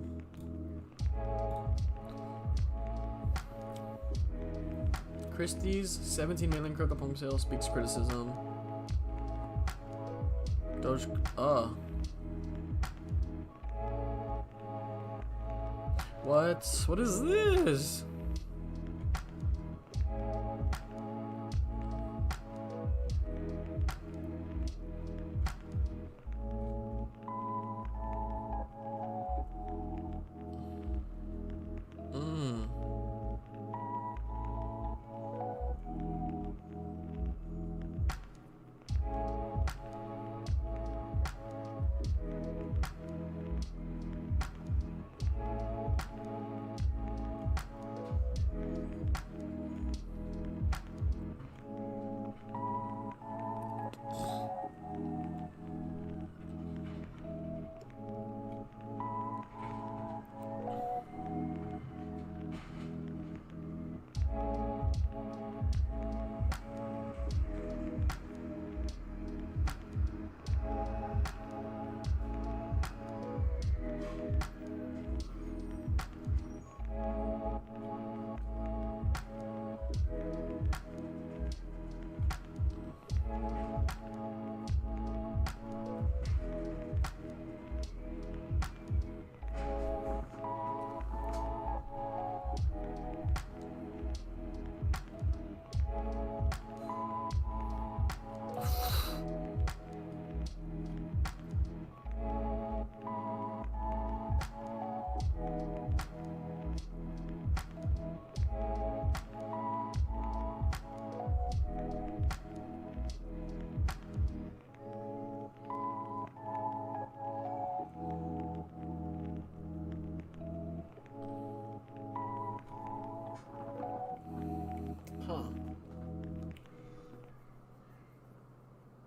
Christie's 17 million crypto pump sales speaks criticism. Doge, What? What is this?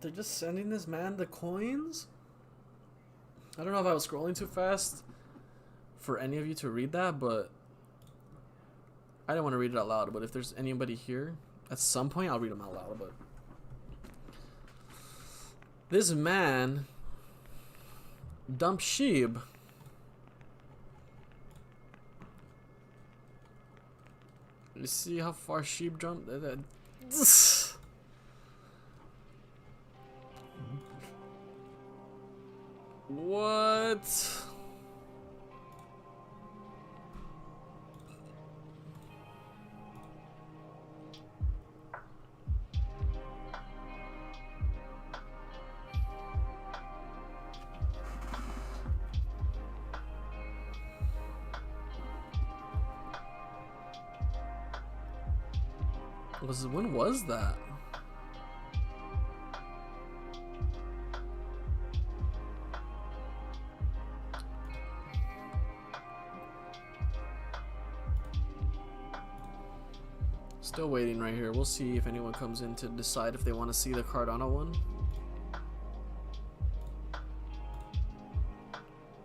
They're just sending this man the coins? I don't know if I was scrolling too fast for any of you to read that, but I didn't want to read it out loud. But if there's anybody here, at some point I'll read them out loud. But this man dumped sheep. You see how far sheep jumped? What? When was that? Still waiting right here. We'll see if anyone comes in to decide if they want to see the Cardano one.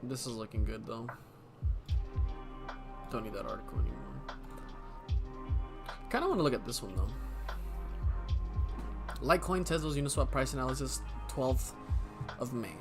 This is looking good though. Don't need that article anymore. Kind of want to look at this one though. Litecoin Tesla's Uniswap price analysis, 12th of May.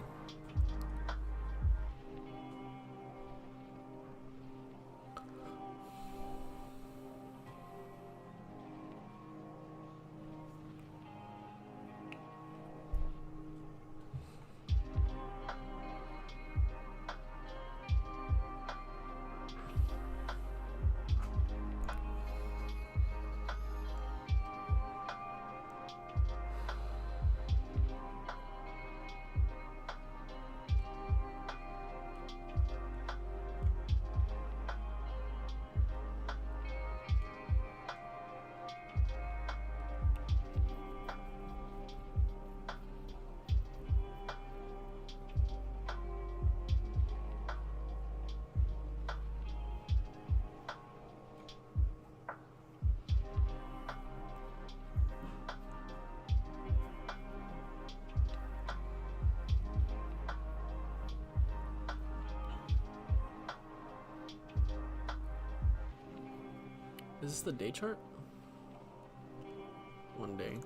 Is this the day chart? One day.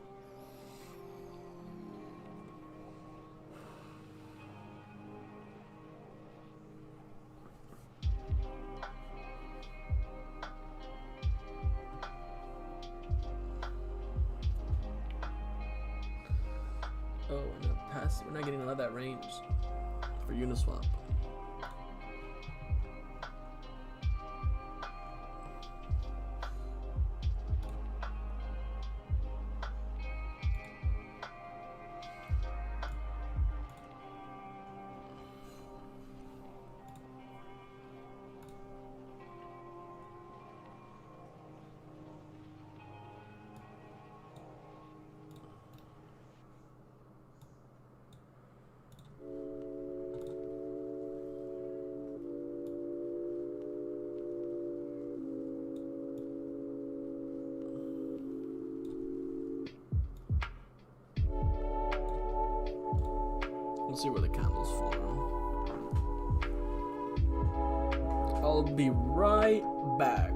We're not getting out of that range for Uniswap. Let's see where the candles form. I'll be right back.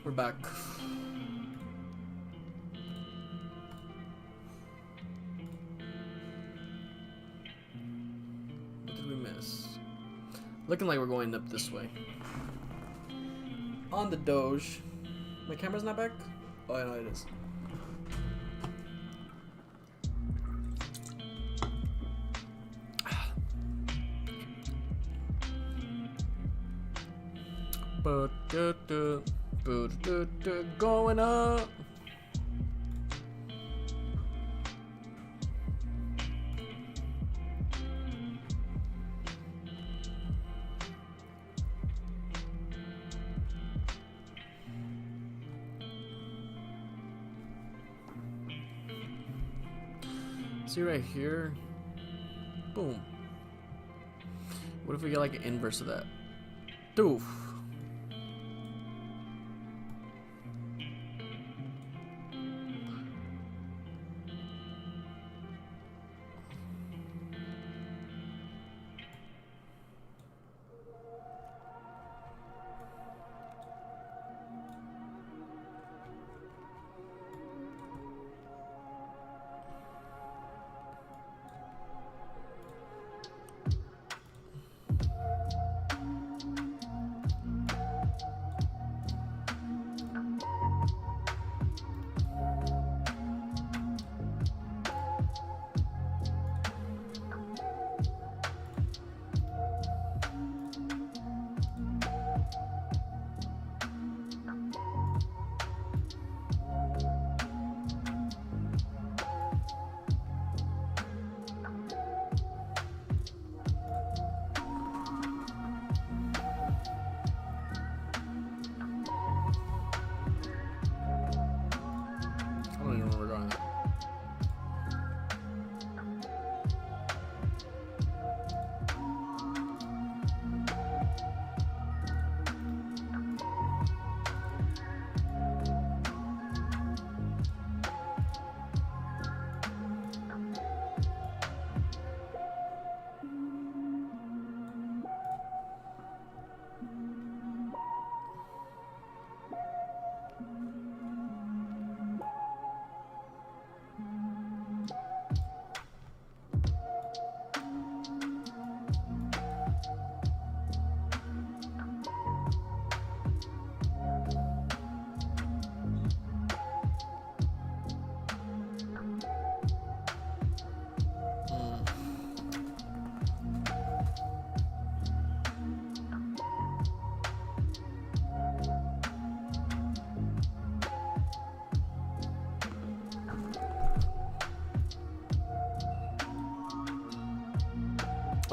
We're back. What did we miss? Looking like we're going up this way. On the Doge. My camera's not back? Oh, I know it is. Going up. See right here? Boom. What if we get like an inverse of that? Doof.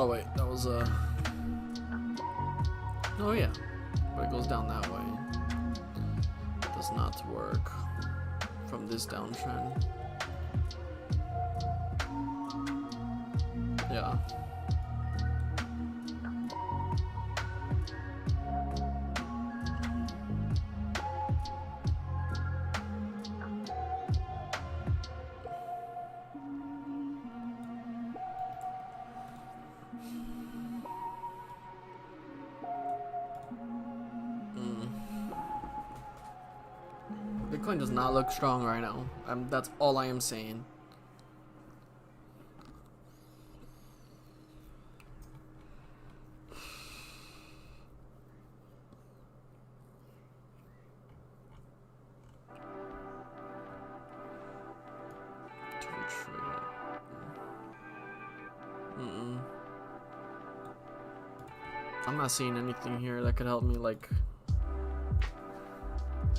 Oh wait, that was oh yeah, but it goes down that way. Does not work from this downtrend. Yeah. Bitcoin does not look strong right now. That's all I am saying. I'm not seeing anything here that could help me like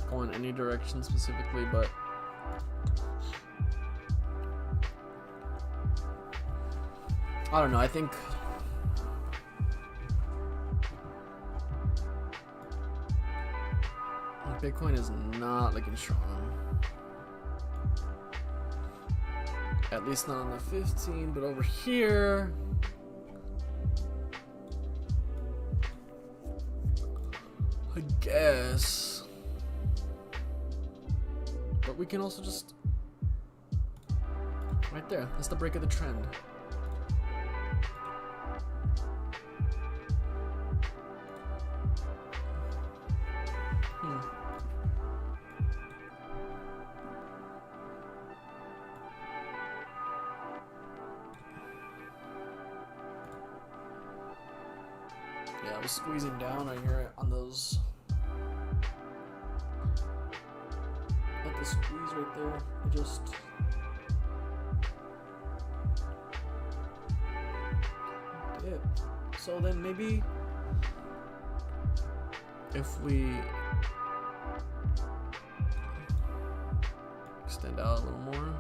go in any direction specifically, but I don't know. I think Bitcoin is not looking strong, at least not on the 15, but over here I guess. But we can also just right there, that's the break of the trend. I was squeezing down right here on those. At the squeeze right there, it just. Dipped. So then maybe if we extend out a little more.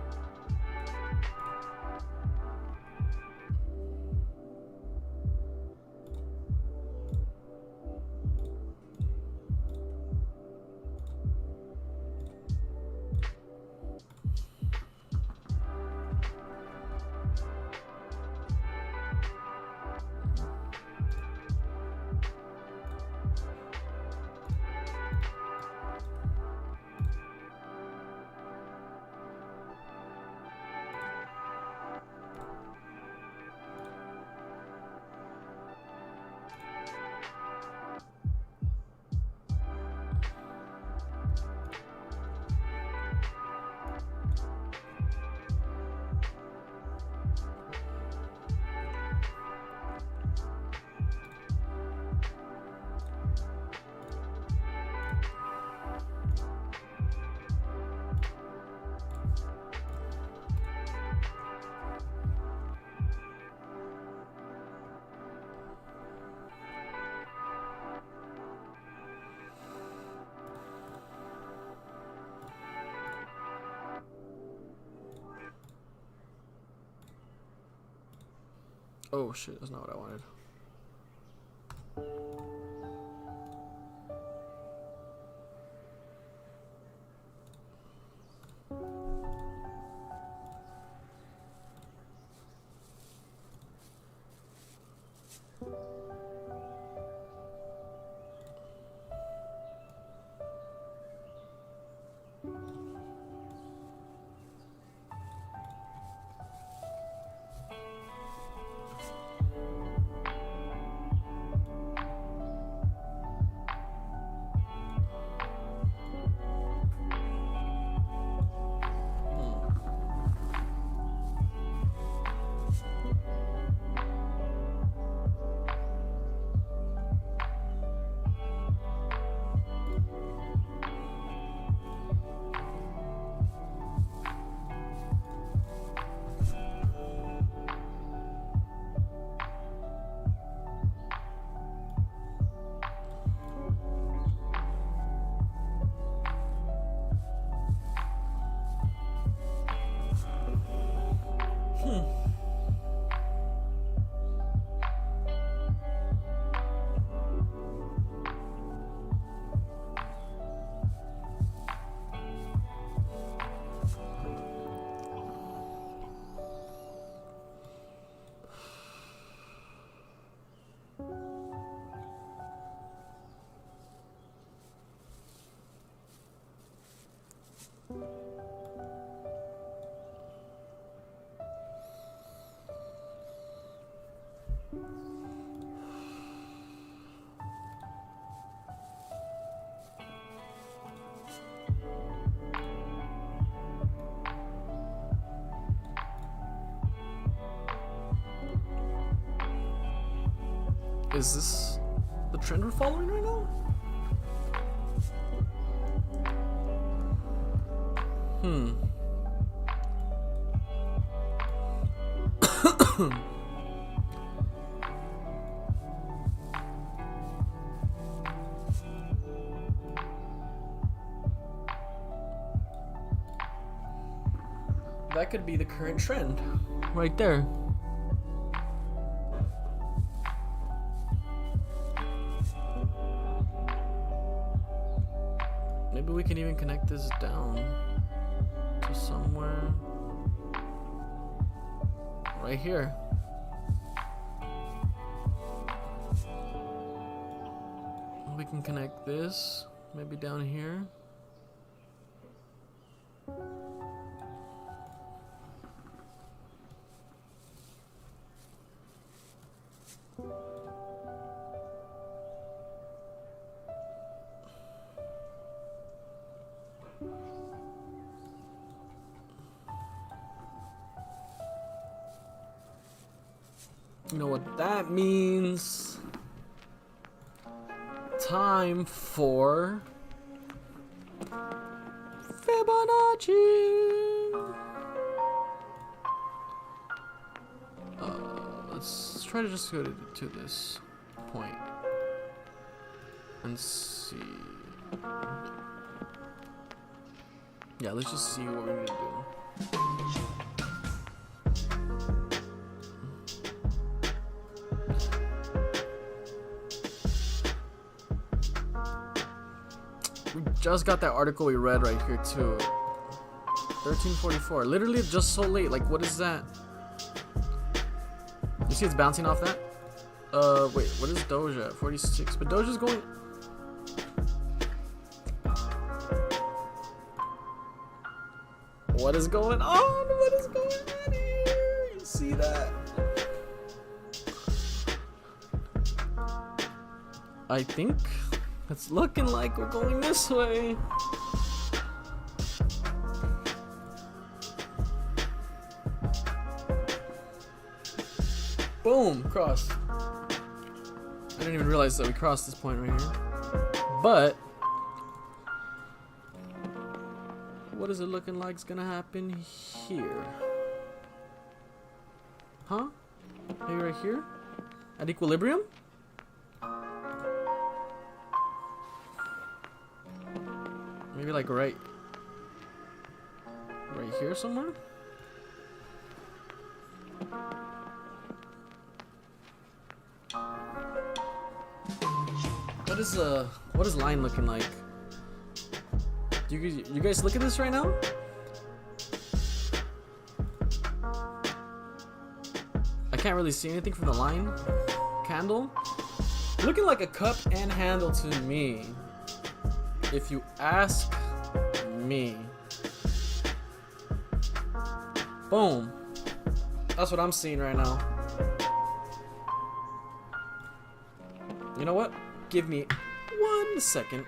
Oh shit, that's not what I wanted. Is this the trend we're following right now? That could be the current trend right there. Maybe we can even connect this down to somewhere right here. We can connect this maybe down here. You know what that means? time for Fibonacci. Let's try to just go to this point and see. Yeah, let's just see what we're gonna do. We just got that article we read right here too. 1344. Literally just so late. Like, what is that? You see it's bouncing off that? Wait, what is Doja at? 46. But Doja's going... What is going on? What is going on here? You see that? I think it's looking like we're going this way. Boom, cross. I didn't even realize that we crossed this point right here. But what is it looking like is gonna happen here? Huh? Maybe right here? At equilibrium? Maybe like right here somewhere? What is line looking like? Do you guys look at this right now? I can't really see anything from the line candle. Looking like a cup and handle to me, if you ask me. Boom. That's what I'm seeing right now. You know what? Give me 1 second.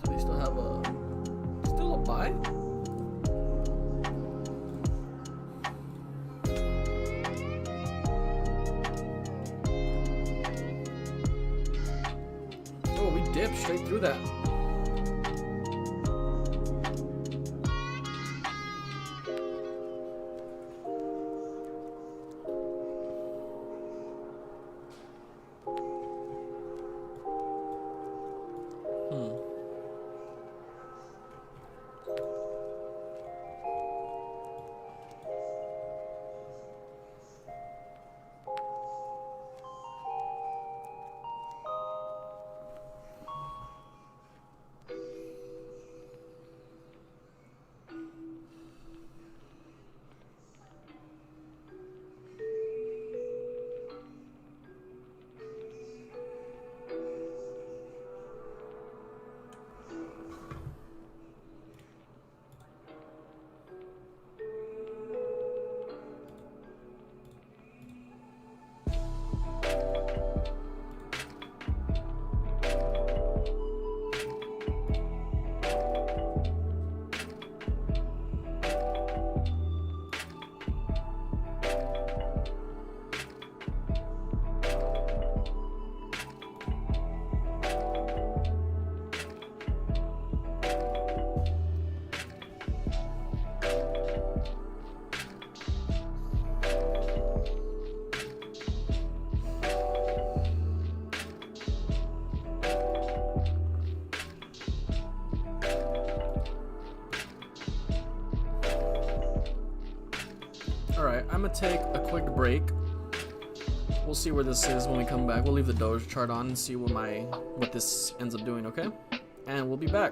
Do they still have still a buy? Oh, we dipped straight through that. Alright, I'm gonna take a quick break. We'll see where this is when we come back. We'll leave the Doge chart on and see what this ends up doing, okay? And we'll be back.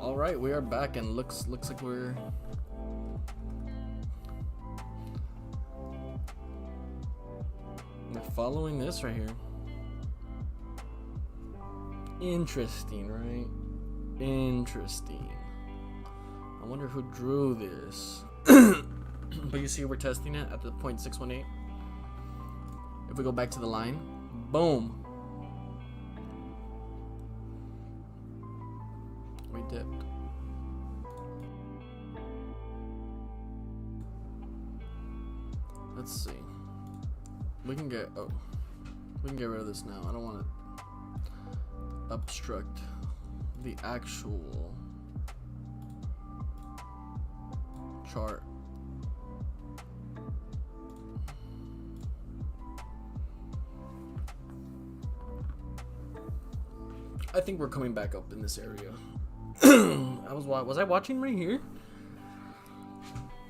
All right, we are back, and looks like we're following this right here. Interesting, right? Interesting. I wonder who drew this. But you see, we're testing it at the 0.618. If we go back to the line, boom, we dipped. Let's see. We can get rid of this now. I don't want to obstruct the actual chart. I think we're coming back up in this area. Was I watching right here?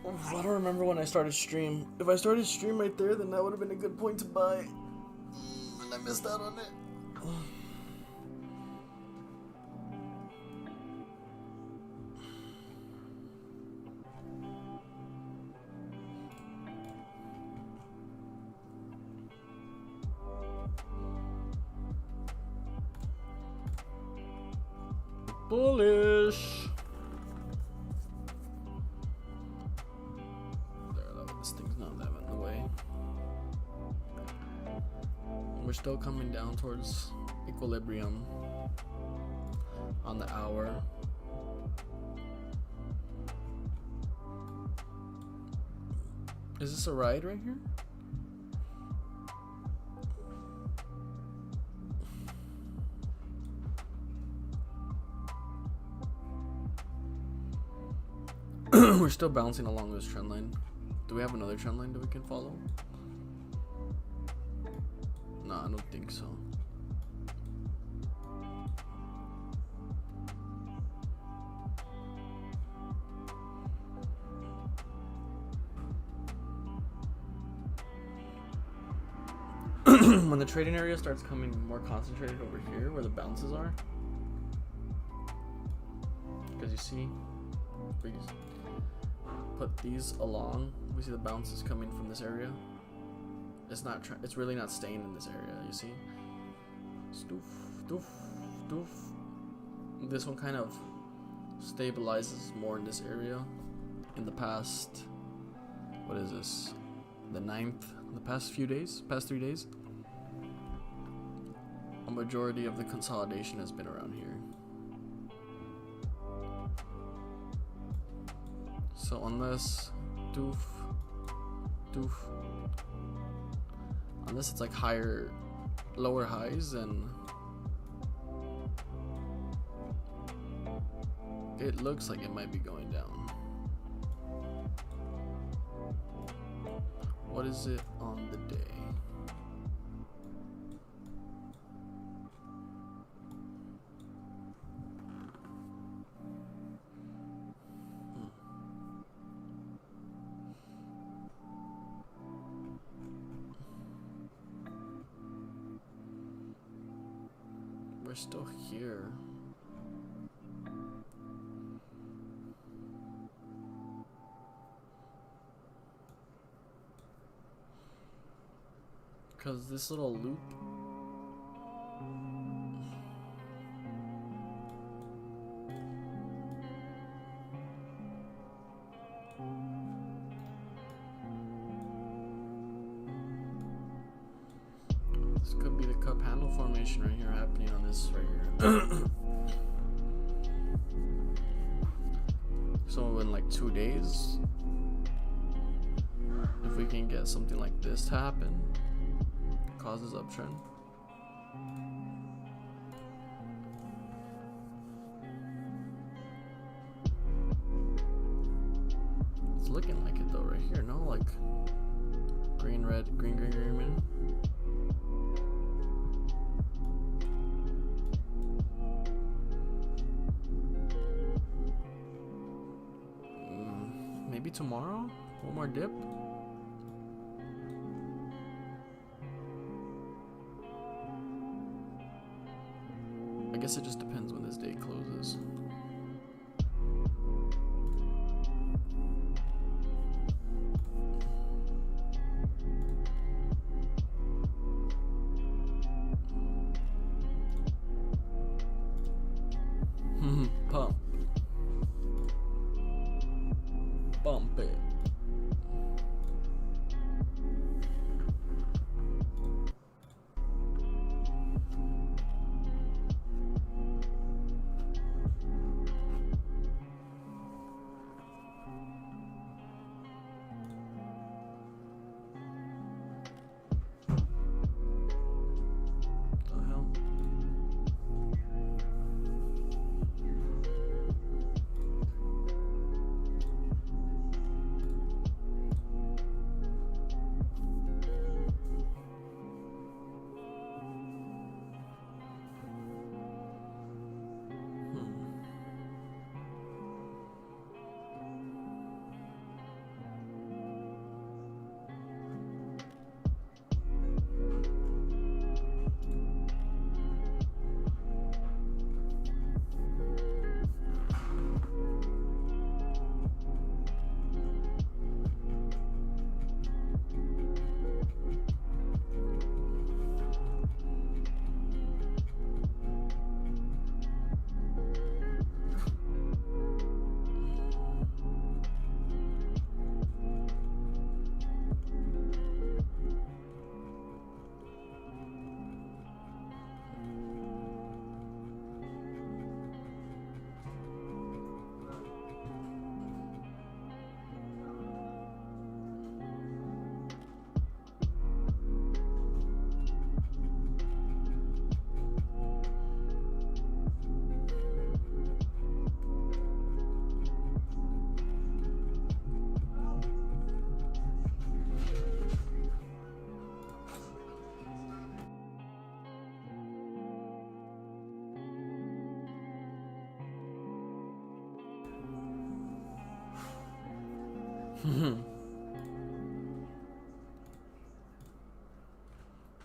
I don't remember when I started stream. If I started stream right there, then that would have been a good point to buy. And I missed out on it. Bullish. This thing's not that in the way. We're still coming down towards equilibrium on the hour. Is this a ride right here? We're still bouncing along this trend line. Do we have another trend line that we can follow? No, I don't think so. When the trading area starts coming more concentrated over here where the bounces are, because you see, we put these along, we see the bounces coming from this area. It's really not staying in this area, you see? Stoof, doof, doof. This one kind of stabilizes more in this area. In the past, what is this? The 9th, the past 3 days. A majority of the consolidation has been around here. So unless doof, unless it's like lower highs, and it looks like it might be going down. What is it on the day? We're still here. Because this little loop, this could be the cup handle formation right here happening on this right here. So in like 2 days, if we can get something like this to happen, causes uptrend. It's looking like it though right here, no? Like green, red, green, green, green, green. Maybe tomorrow? One more dip? I guess it just depends when this day closes.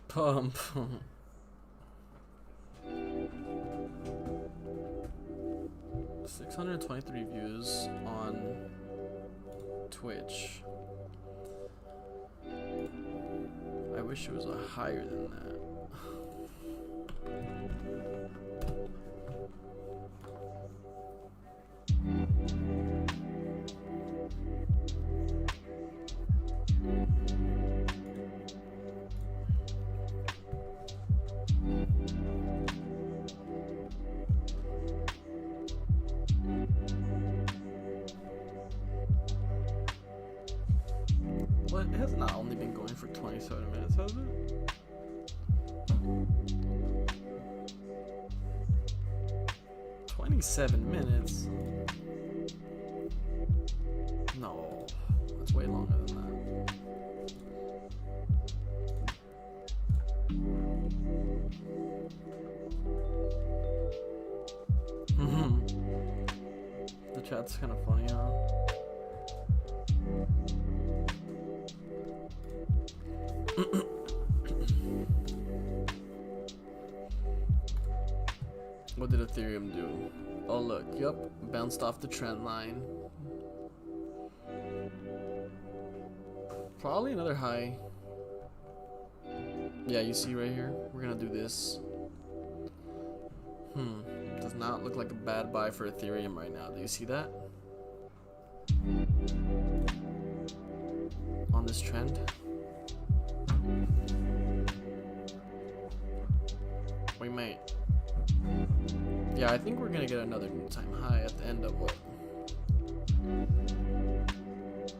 Pump. 623 views on Twitch. I wish it was a higher than that. What? It has not only been going for 27 minutes, has it? $27 minutes? No, that's way longer than that. The chat's kind of funny, huh? What did Ethereum do? Oh look, yup, bounced off the trend line. Probably another high. Yeah, you see right here? We're gonna do this. Does not look like a bad buy for Ethereum right now. Do you see that? On this trend. We might. Yeah, I think we're gonna get another new time high at the end of what?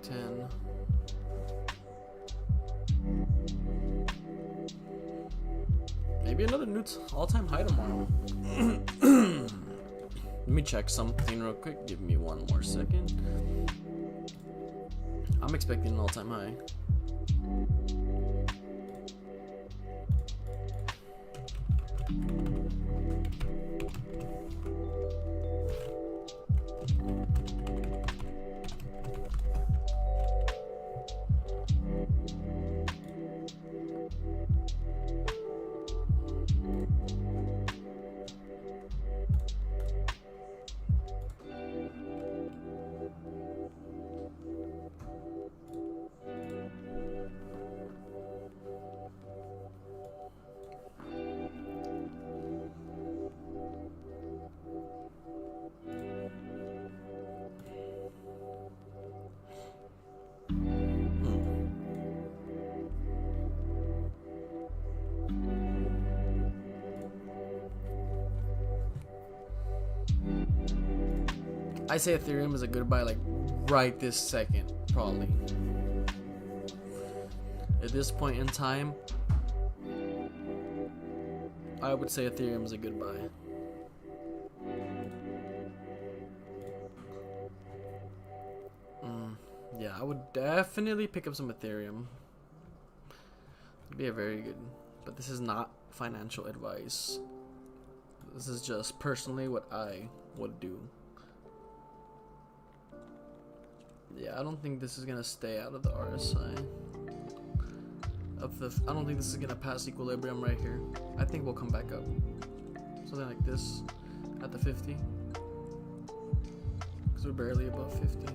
10. Maybe another new all-time high tomorrow. Let me check something real quick. Give me one more second. I'm expecting an all-time high. I say Ethereum is a good buy like right this second, probably. At this point in time, I would say Ethereum is a good buy. Yeah, I would definitely pick up some Ethereum. It'd be a very good, but this is not financial advice. This is just personally what I would do. Yeah, I don't think this is gonna stay out of the RSI. I don't think this is gonna pass equilibrium right here. I think we'll come back up. Something like this at the 50. Because we're barely above 50.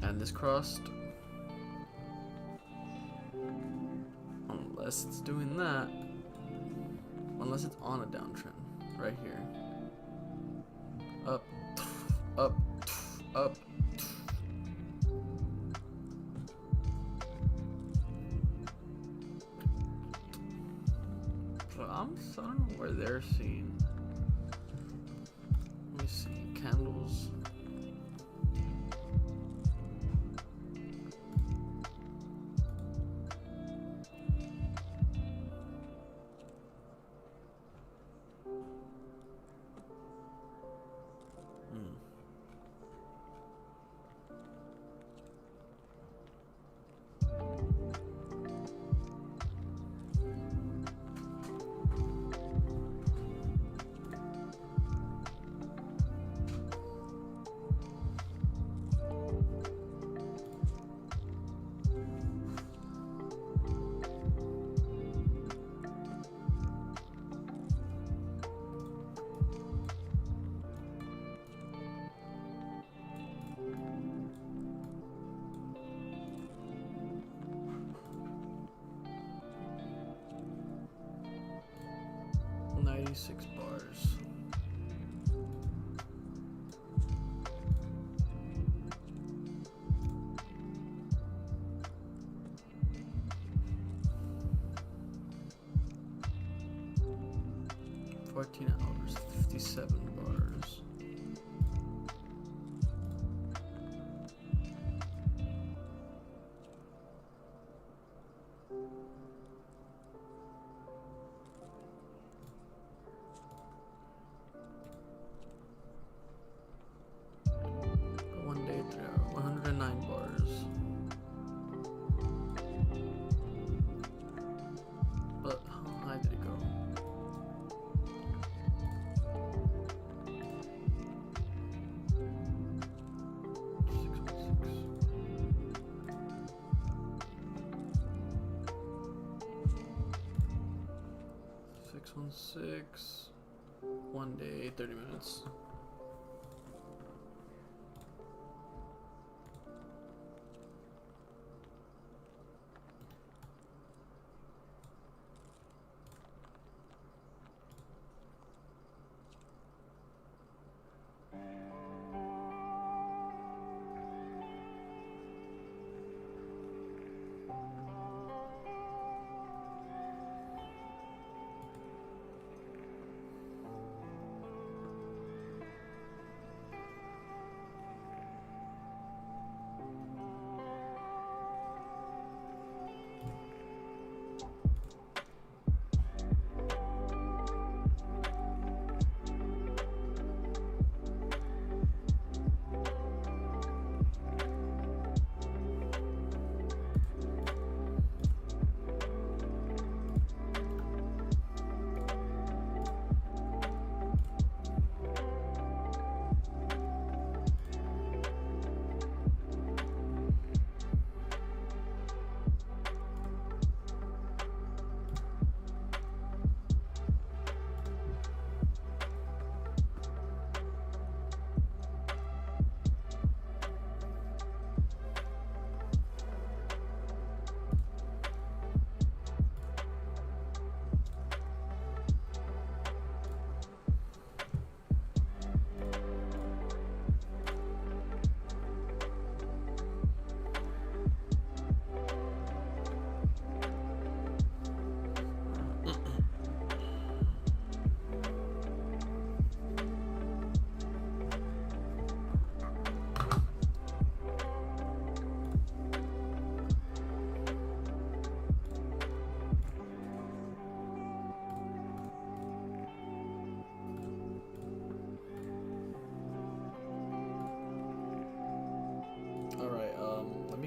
And this crossed. Unless it's doing that. Unless it's on a downtrend. Right here. Up. Up. Up. So I don't know where they're seeing. Let me see. Candles. 26 bars. $14, 57 bars. One day, 3 hours, 109 bars. But how high did it go? Six one six. One day, 30 minutes.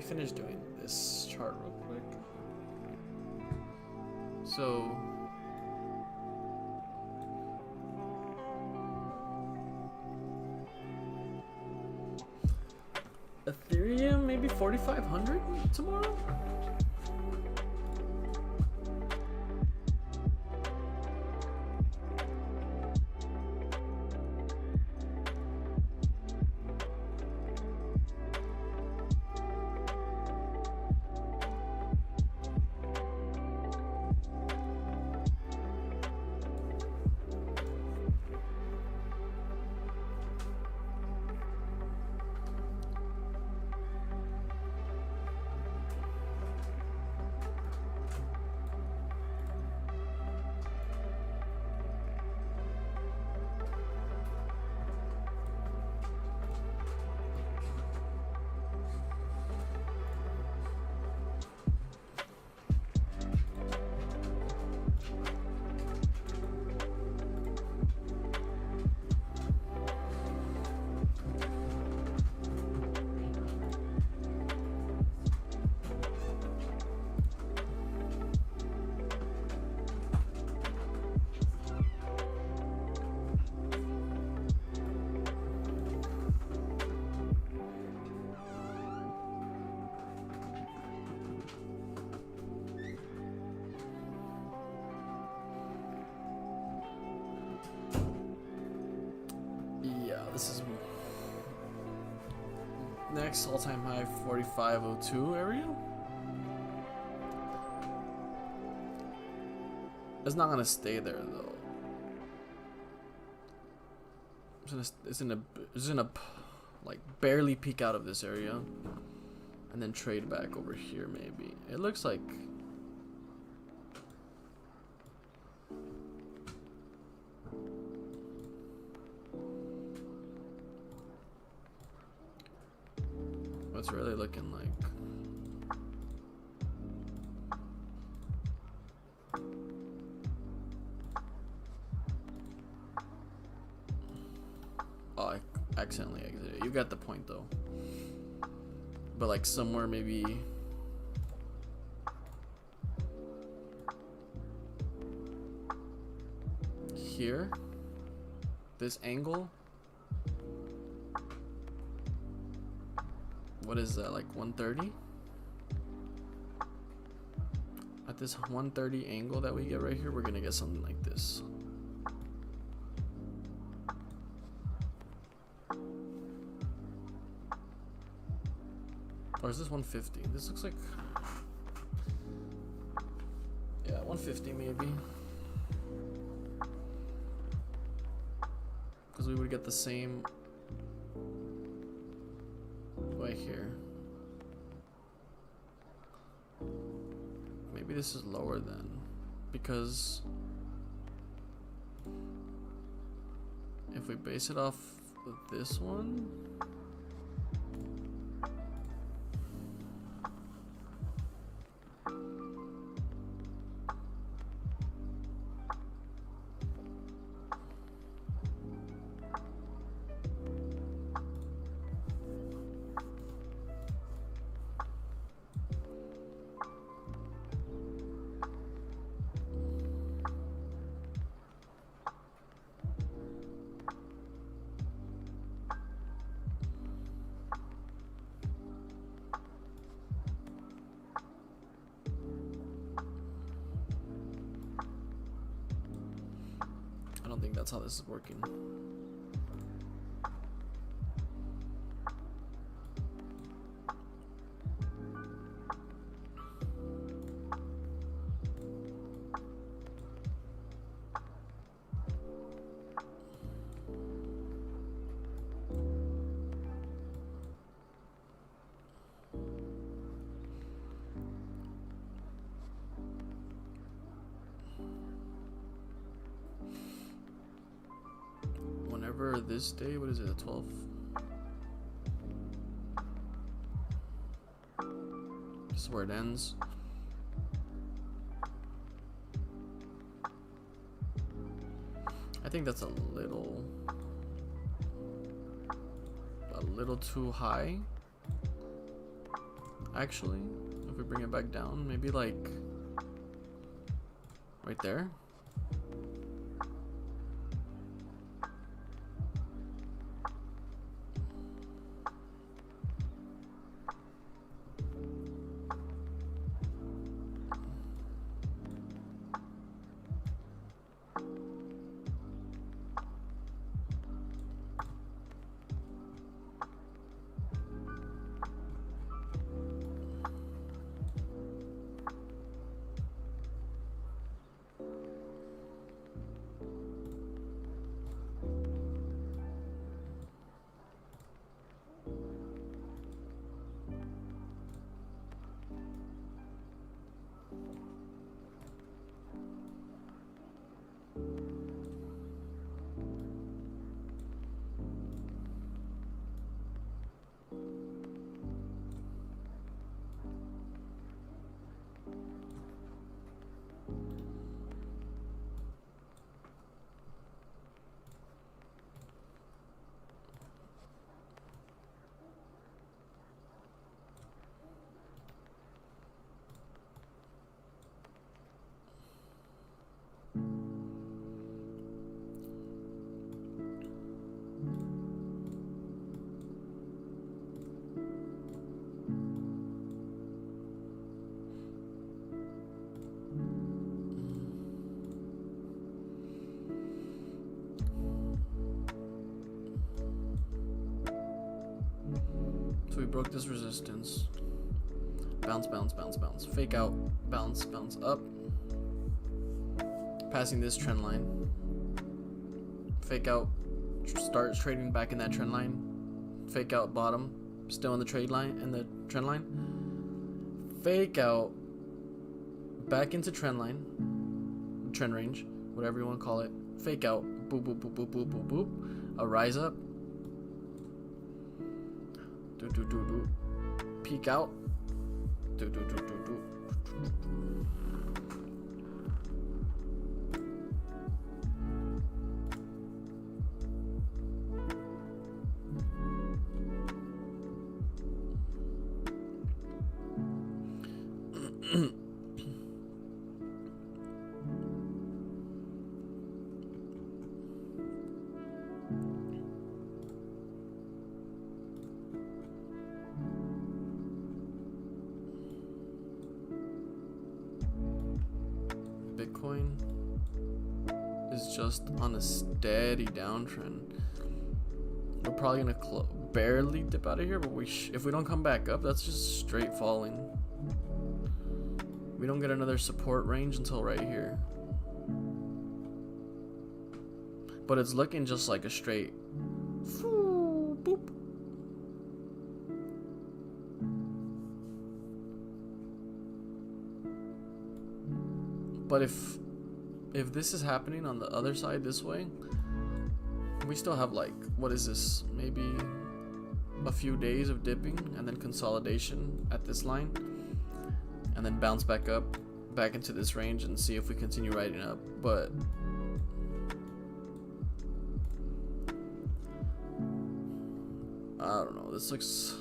Finish doing this chart real quick. So Ethereum maybe 4,500 tomorrow. This is next all-time high 4502 area. It's not gonna stay there though. It's in a like barely peek out of this area, and then trade back over here. Maybe it looks like. What's really looking like. Oh, I accidentally exited. You got the point though. But like somewhere maybe here, this angle. What is that, like 130? At this 130 angle that we get right here, we're gonna get something like this. Or is this 150? This looks like, yeah, 150 maybe. Because we would get the same right here. Maybe this is lower then, because if we base it off of this one, I don't think that's how this is working. Whenever this day, what is it, the 12th? This is where it ends. I think that's a little too high. Actually, if we bring it back down, maybe like right there. We broke this resistance. Bounce, bounce, bounce, bounce. Fake out, bounce, bounce up. Passing this trend line. Fake out, starts trading back in that trend line, fake out bottom, still in the trend line, fake out back into trend range, whatever you want to call it, fake out, boop boop boop boop boop boop boop, a rise up, peek out, Bitcoin is just on a steady downtrend. We're probably gonna barely dip out of here, but if we don't come back up, that's just straight falling. We don't get another support range until right here. But it's looking just like a straight boop. But if this is happening on the other side this way, we still have like, what is this? Maybe a few days of dipping and then consolidation at this line, and then bounce back up, back into this range and see if we continue riding up. But I don't know. This looks.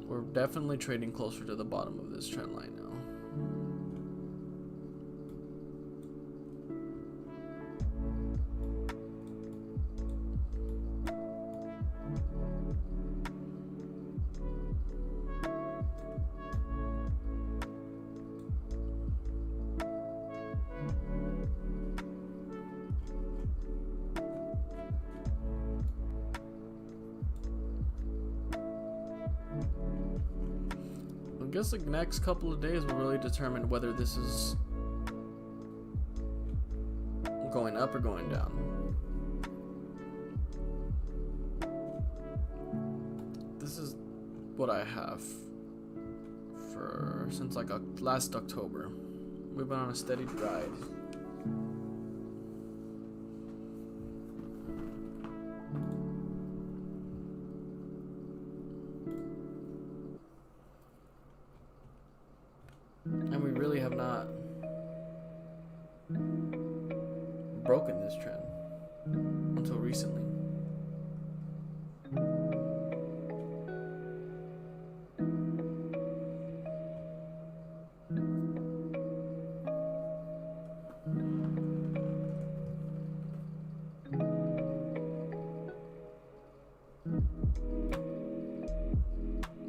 We're definitely trading closer to the bottom of this trend line now. I guess the next couple of days will really determine whether this is going up or going down. This is what I have for since like last October. We've been on a steady ride. And we really have not broken this trend until recently.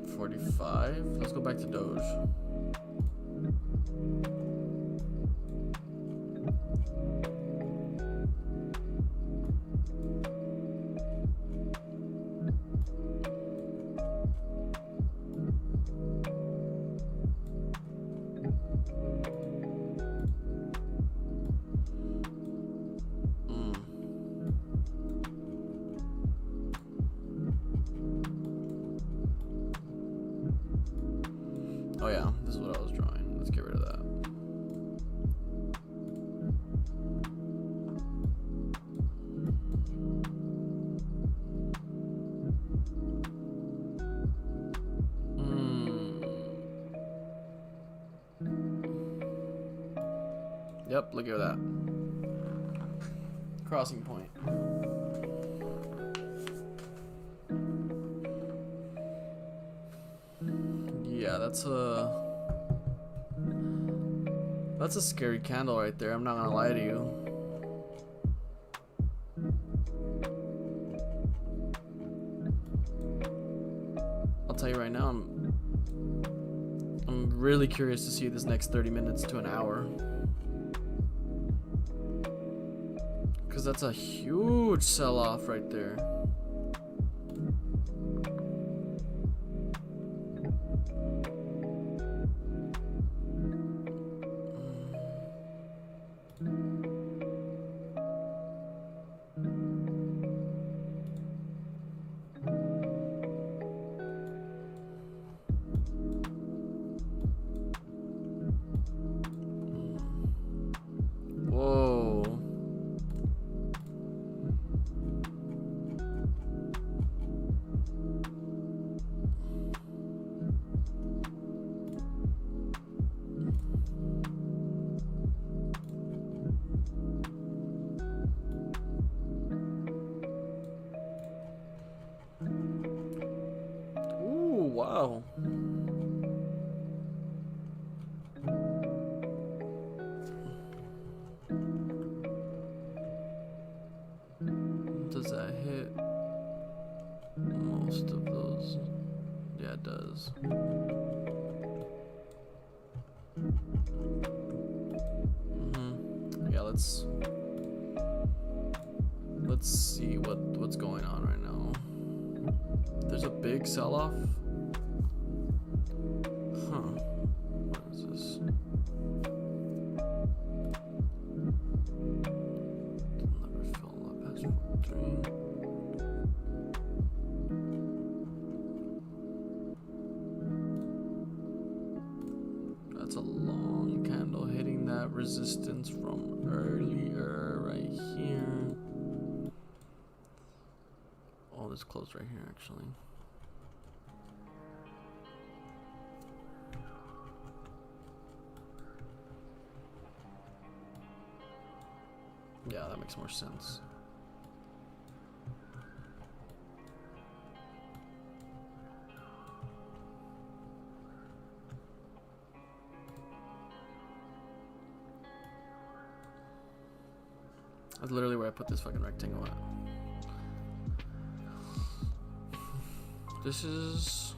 $45. Let's go back to Doge. Oh yeah, this is what I was drawing. Let's get rid of that. Yep, look at that. Crossing point. Yeah, that's a scary candle right there. I'm not gonna lie to you. I'll tell you right now, I'm really curious to see this next 30 minutes to an hour, because that's a huge sell-off right there. Oh. Does that hit most of those? Yeah, it does. Yeah, let's see what's going on right now. There's a big sell-off. Huh. What is this? Never fill up past 43. That's a long candle hitting that resistance from earlier right here. Oh, this closed right here actually. Yeah, that makes more sense. That's literally where I put this fucking rectangle at. This is...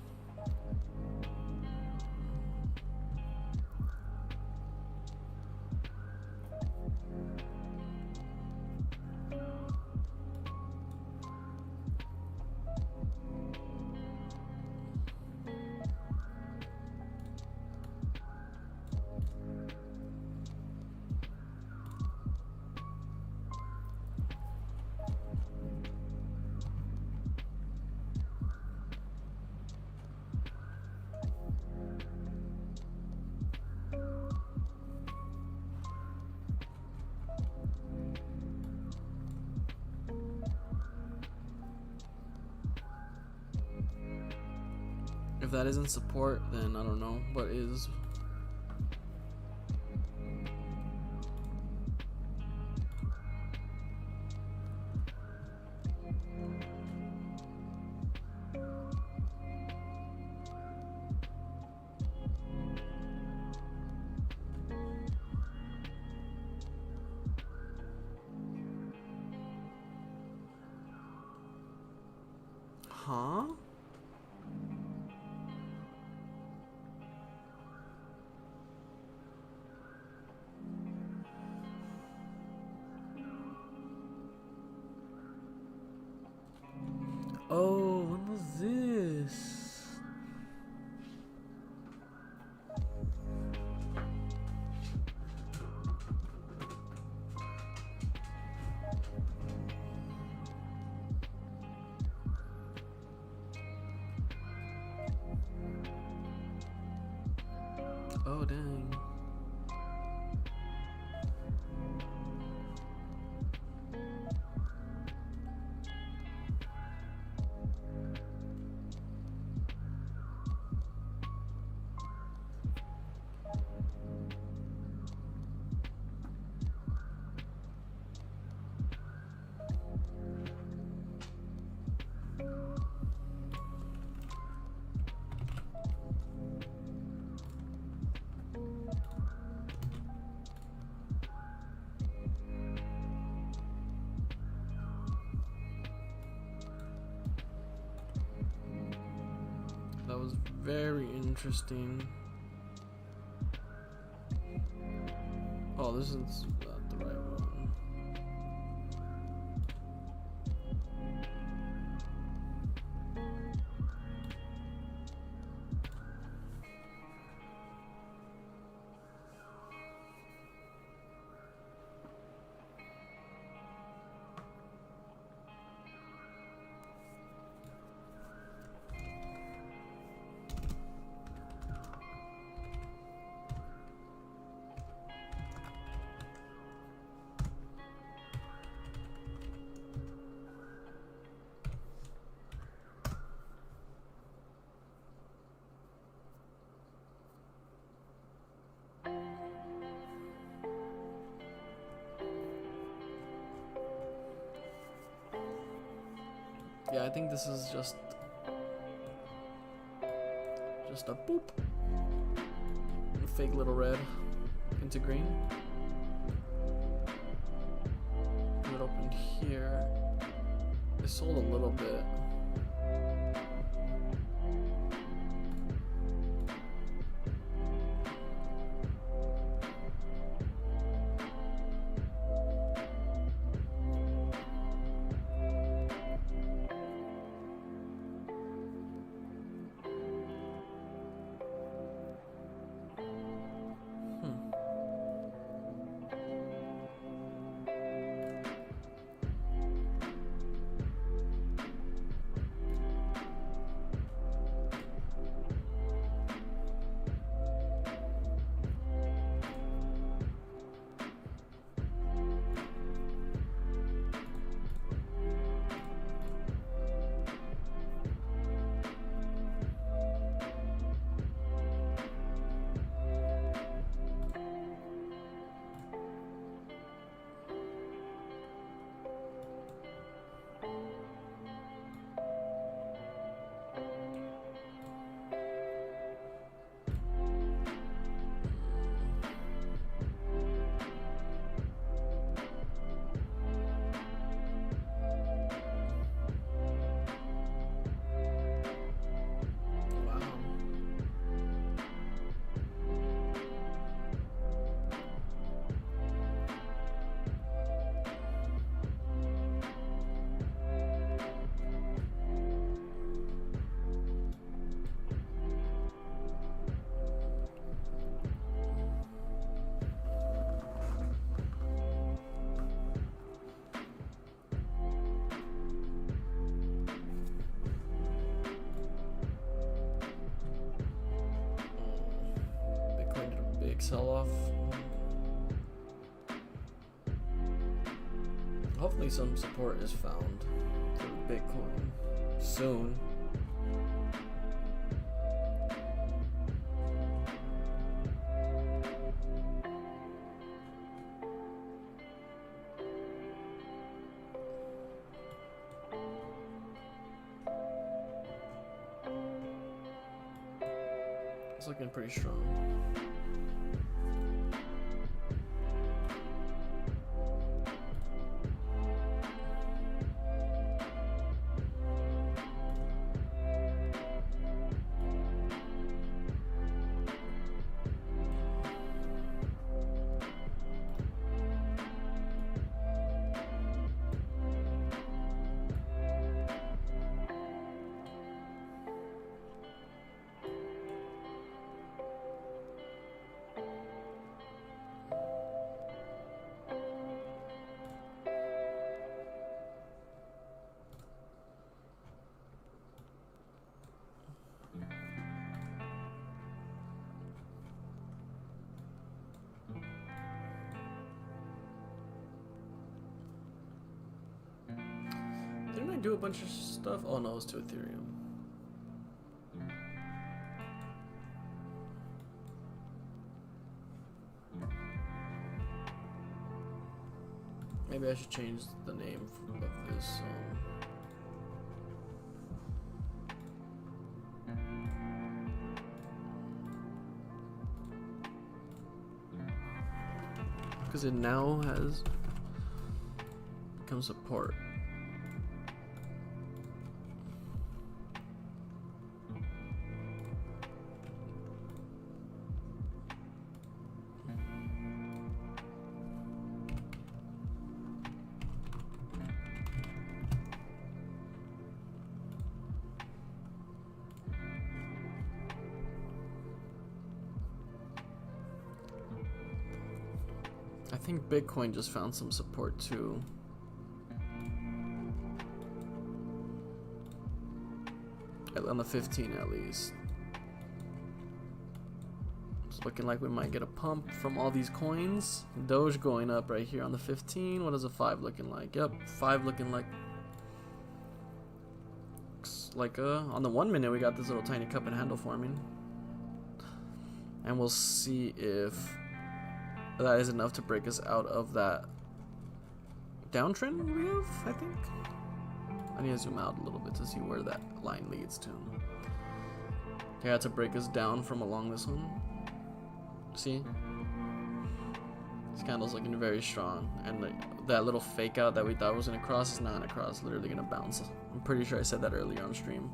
If that isn't support, then I don't know what is. Huh? Oh, when was this? Oh, dang. That was very interesting. Oh, this is not the right one. Yeah, I think this is just of stuff. Boop. Fake little red into green. It opened here. It sold a little bit. Sell off. Hopefully some support is found for Bitcoin soon. It's looking pretty strong. Didn't I do a bunch of stuff? Oh no, it's to Ethereum. Maybe I should change the name of this. Because it now has become support. I think Bitcoin just found some support too. On the 15 at least. It's looking like we might get a pump from all these coins. Doge going up right here on the 15. What is a 5 looking like? Yep, 5 looking like on the 1 minute we got this little tiny cup and handle forming. And we'll see if that is enough to break us out of that downtrend we have, I think. I need to zoom out a little bit to see where that line leads to. They had to break us down from along this one. See? This candle's looking very strong, and that little fake out that we thought was gonna cross is not gonna cross. It's literally gonna bounce. I'm pretty sure I said that earlier on stream.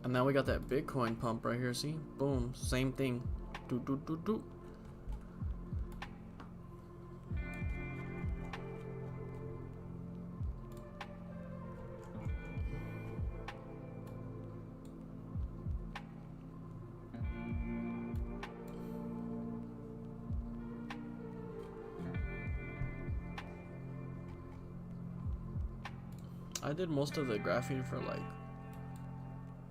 And now we got that Bitcoin pump right here. See? Boom. Same thing. Do do do do. I did most of the graphing for like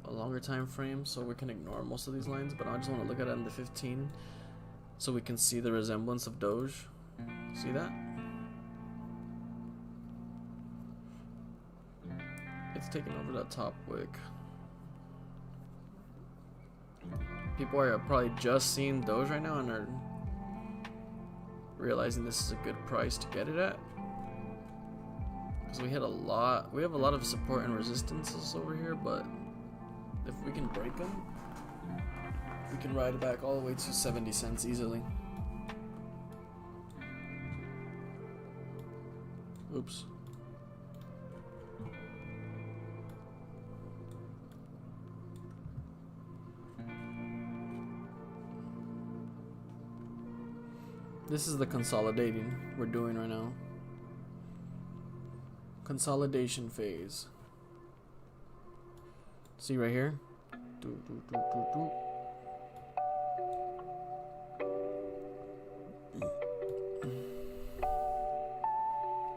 a longer time frame, so we can ignore most of these lines, but I just want to look at it in the 15 so we can see the resemblance of Doge. See that? It's taking over that top wick. People are probably just seeing Doge right now and are realizing this is a good price to get it at. Because we have a lot of support and resistances over here, but if we can break them, we can ride it back all the way to 70 cents easily. Oops. This is the consolidating we're doing right now. Consolidation phase. See right here?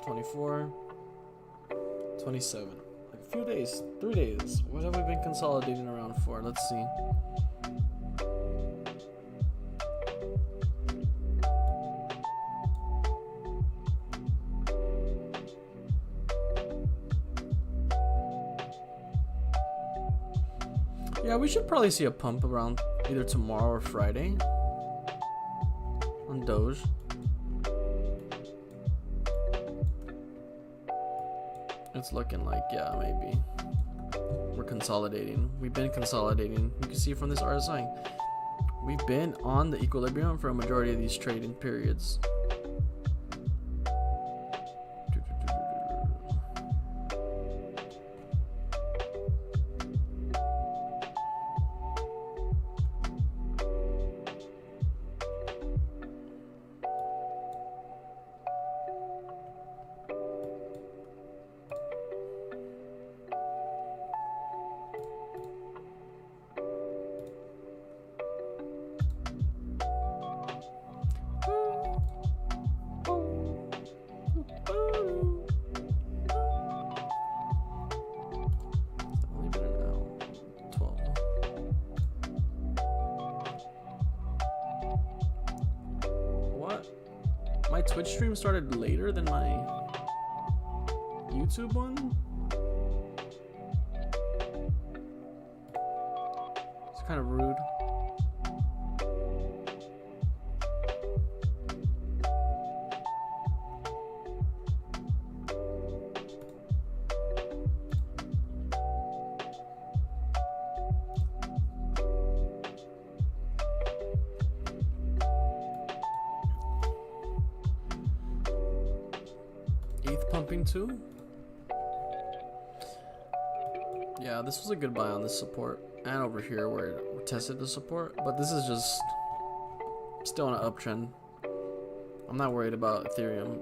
24, 27. Like a few days, 3 days. What have we been consolidating around for? Let's see. Yeah, we should probably see a pump around either tomorrow or Friday on Doge. It's looking like, yeah, maybe. We're consolidating. We've been consolidating. You can see from this RSI. We've been on the equilibrium for a majority of these trading periods. My Twitch stream started later than my YouTube one. It's kind of rude. Pumping too. Yeah, this was a good buy on this support and over here where we tested the support, but this is just still on an uptrend. I'm not worried about Ethereum.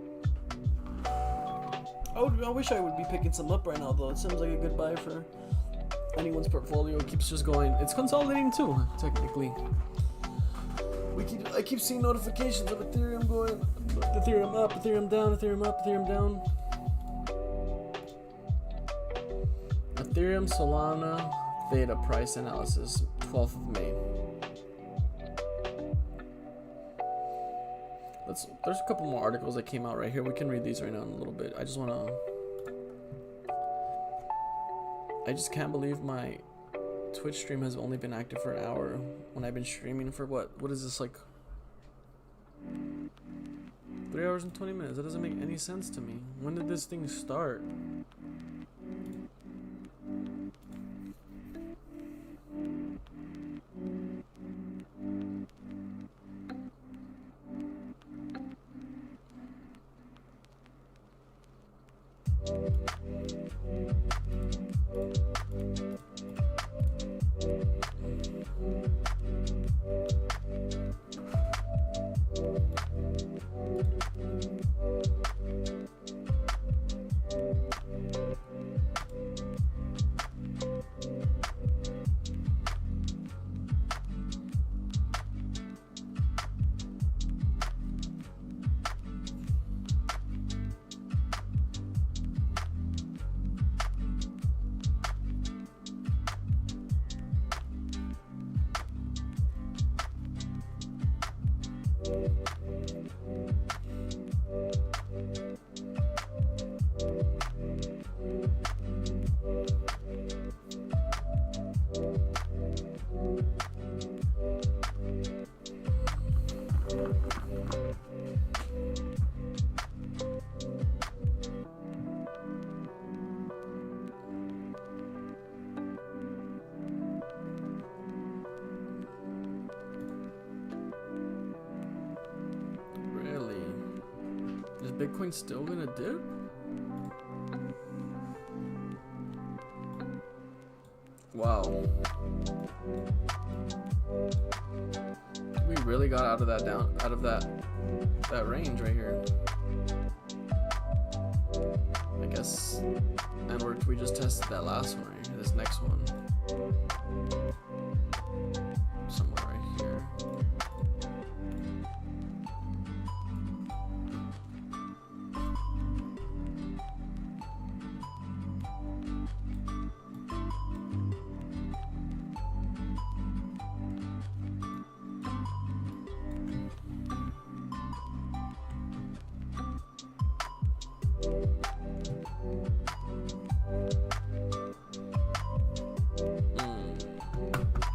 I wish I would be picking some up right now though. It seems like a good buy for anyone's portfolio. It keeps just going. It's consolidating too, technically. I keep seeing notifications of Ethereum going, Ethereum up, Ethereum down, Ethereum up, Ethereum down. Ethereum Solana Theta price analysis, 12th of May. There's a couple more articles that came out right here. We can read these right now in a little bit. I just can't believe my Twitch stream has only been active for an hour when I've been streaming for what is this, like 3 hours and 20 minutes? That doesn't make any sense to me. When did this thing start? Bitcoin still gonna dip? Wow. We really got out of that range right here. I guess. And we just tested that last one right here, this next one. Somewhere right here.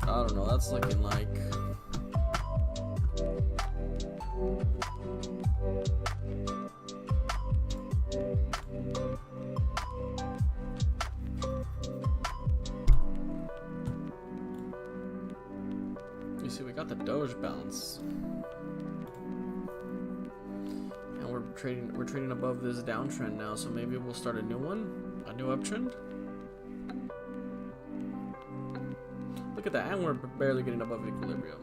I don't know, that's looking like you see we got the Doge bounce. And we're trading above this downtrend now, so maybe we'll start a new one, a new uptrend. Look at that, and we're barely getting above equilibrium.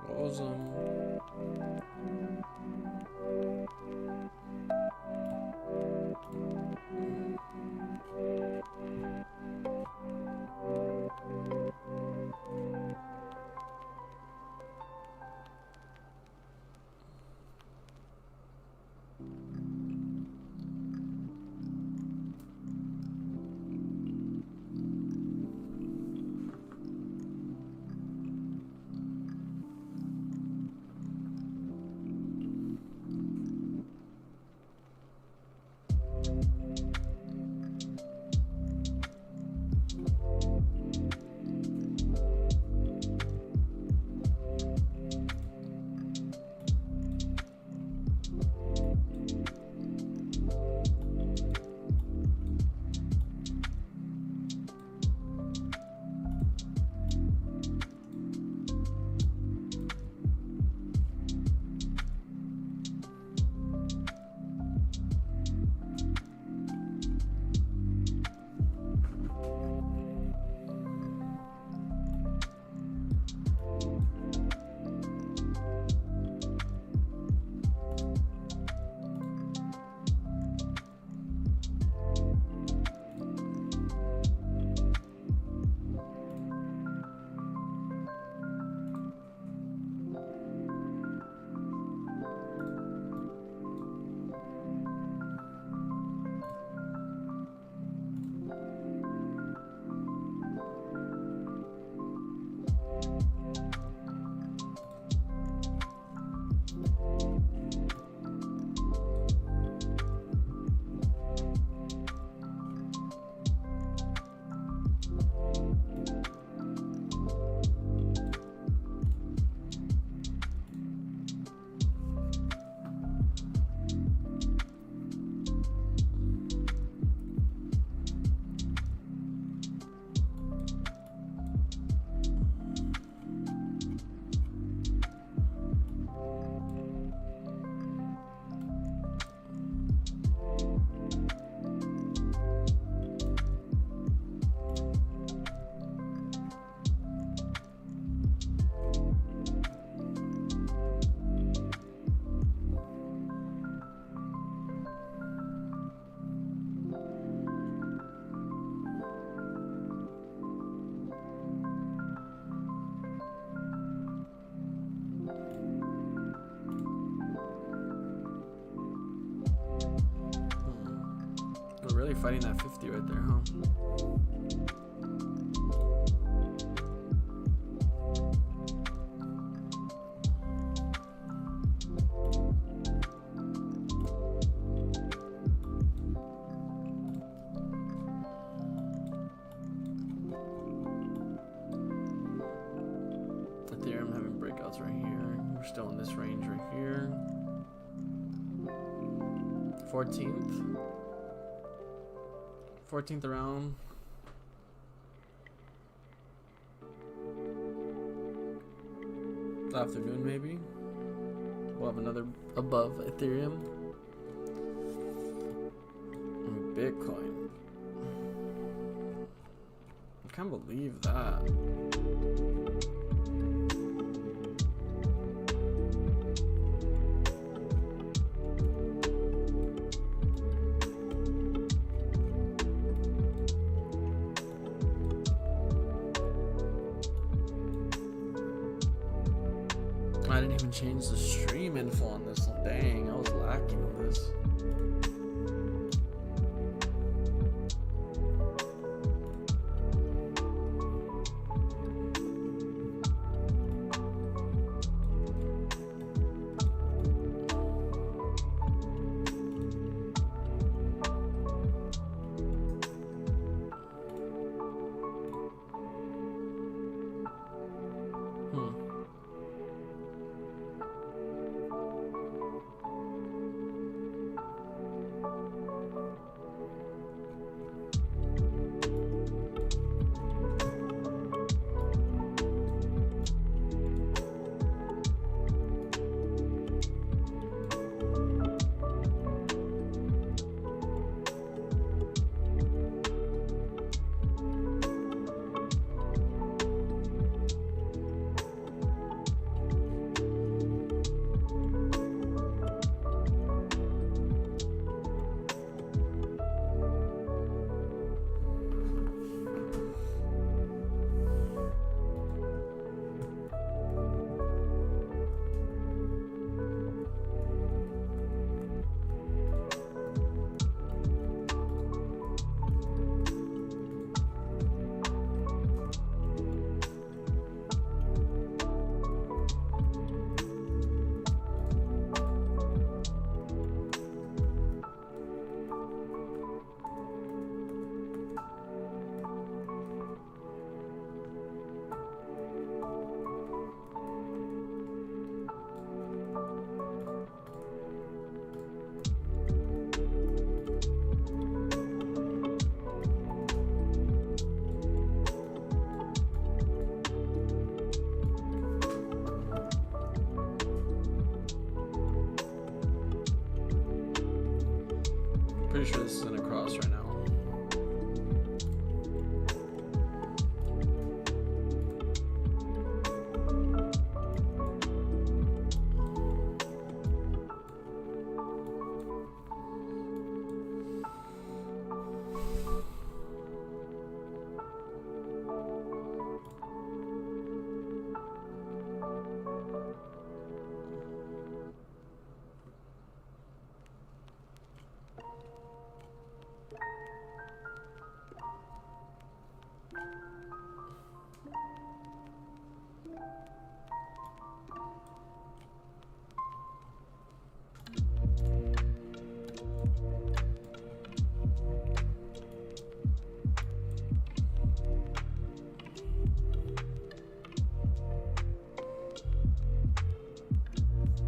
What was fighting that 50 right there, huh? Ethereum having breakouts right here. We're still in this range right here. 14th around. Afternoon maybe. We'll have another above Ethereum. And Bitcoin. I can't believe that. I didn't even change the stream info on this. Dang, I was lacking on this. Pretty sure this is gonna cross right now.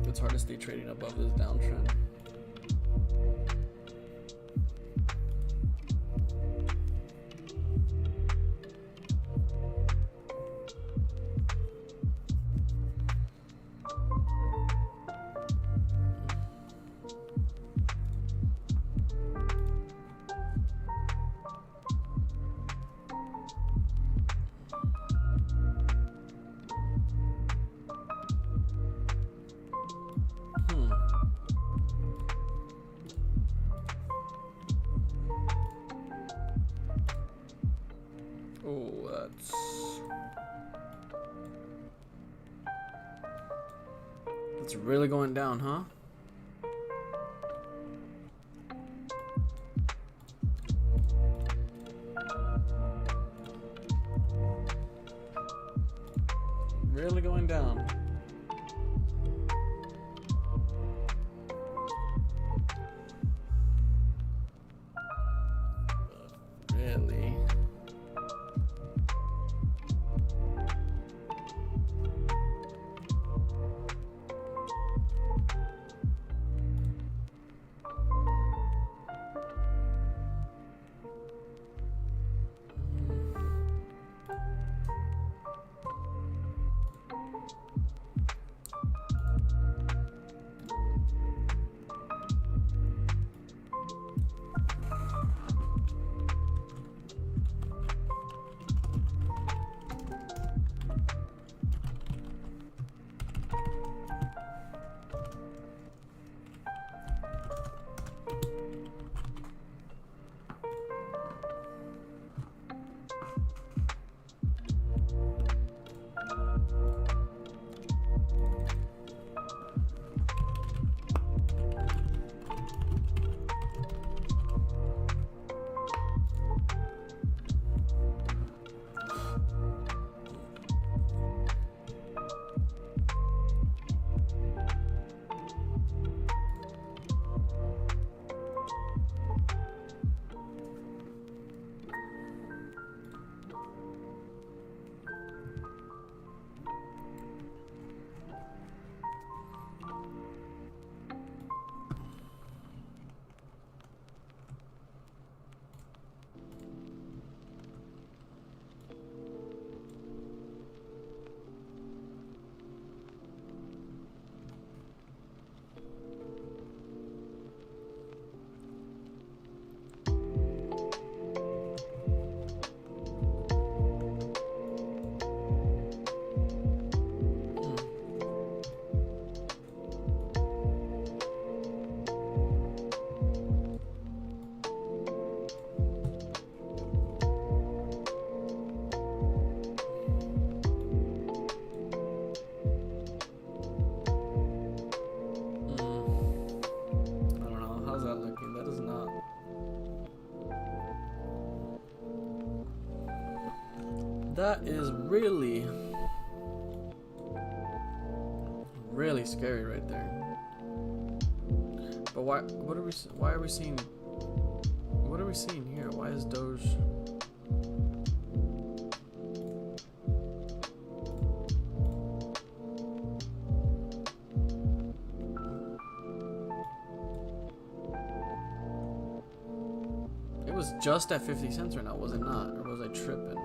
It's hard to stay trading above this downtrend. Oh, that's really going down, huh? down. Really? That is really, really scary right there. But why? What are we? Why are we seeing? What are we seeing here? Why is Doge? It was just at 50 cents right now, was it not? Or was I tripping?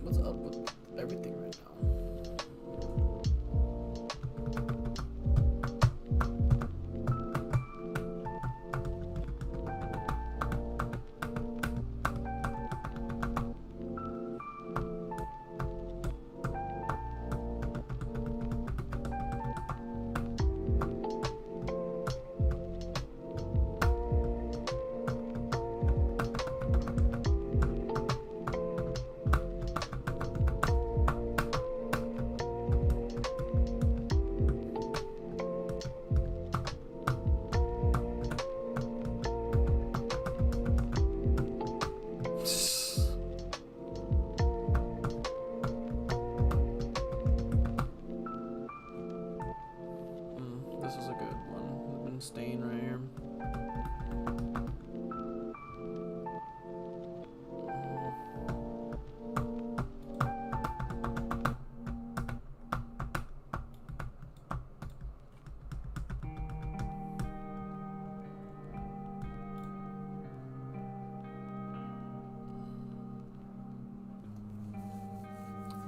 What's up with everything right now?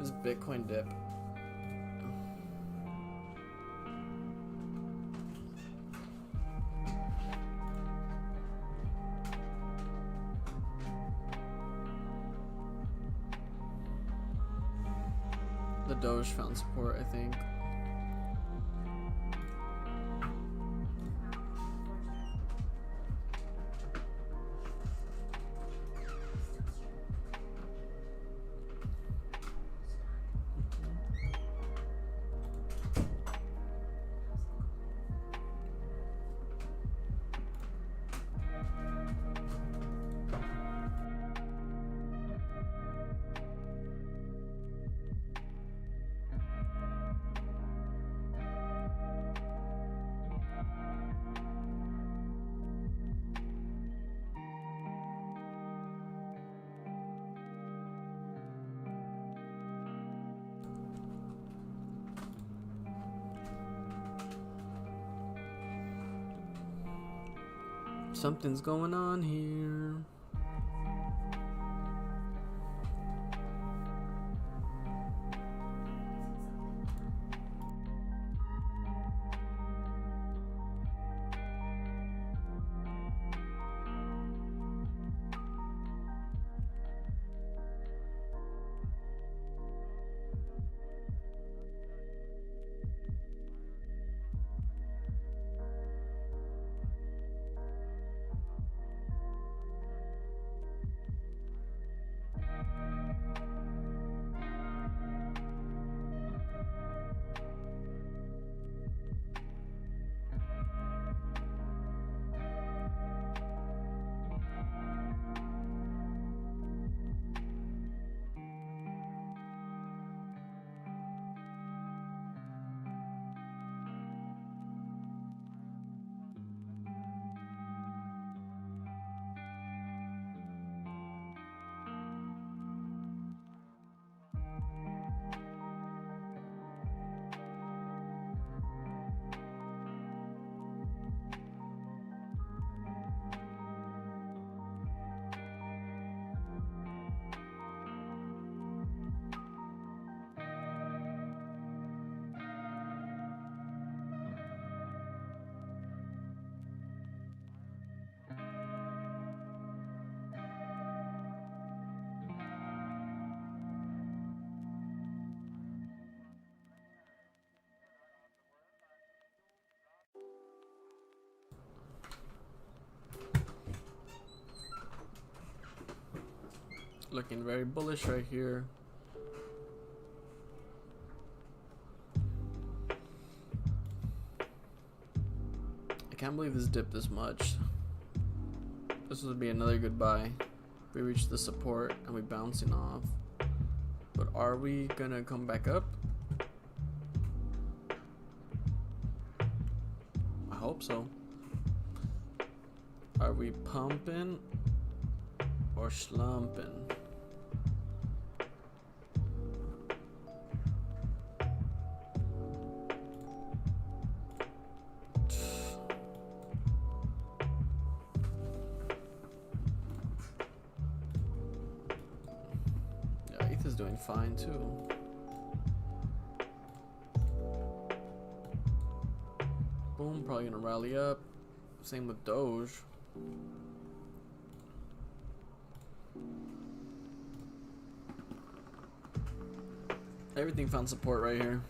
this Bitcoin dip. The Doge found support, I think. Something's going on here. Looking very bullish right here. I can't believe this dipped this much. This would be another good buy. We reach the support and we bouncing off. But are we gonna come back up? I hope so. Are we pumping or slumping? Doing fine too. Boom, probably gonna rally up. Same with Doge. Everything found support right here.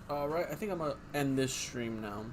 Alright, I think I'm gonna end this stream now.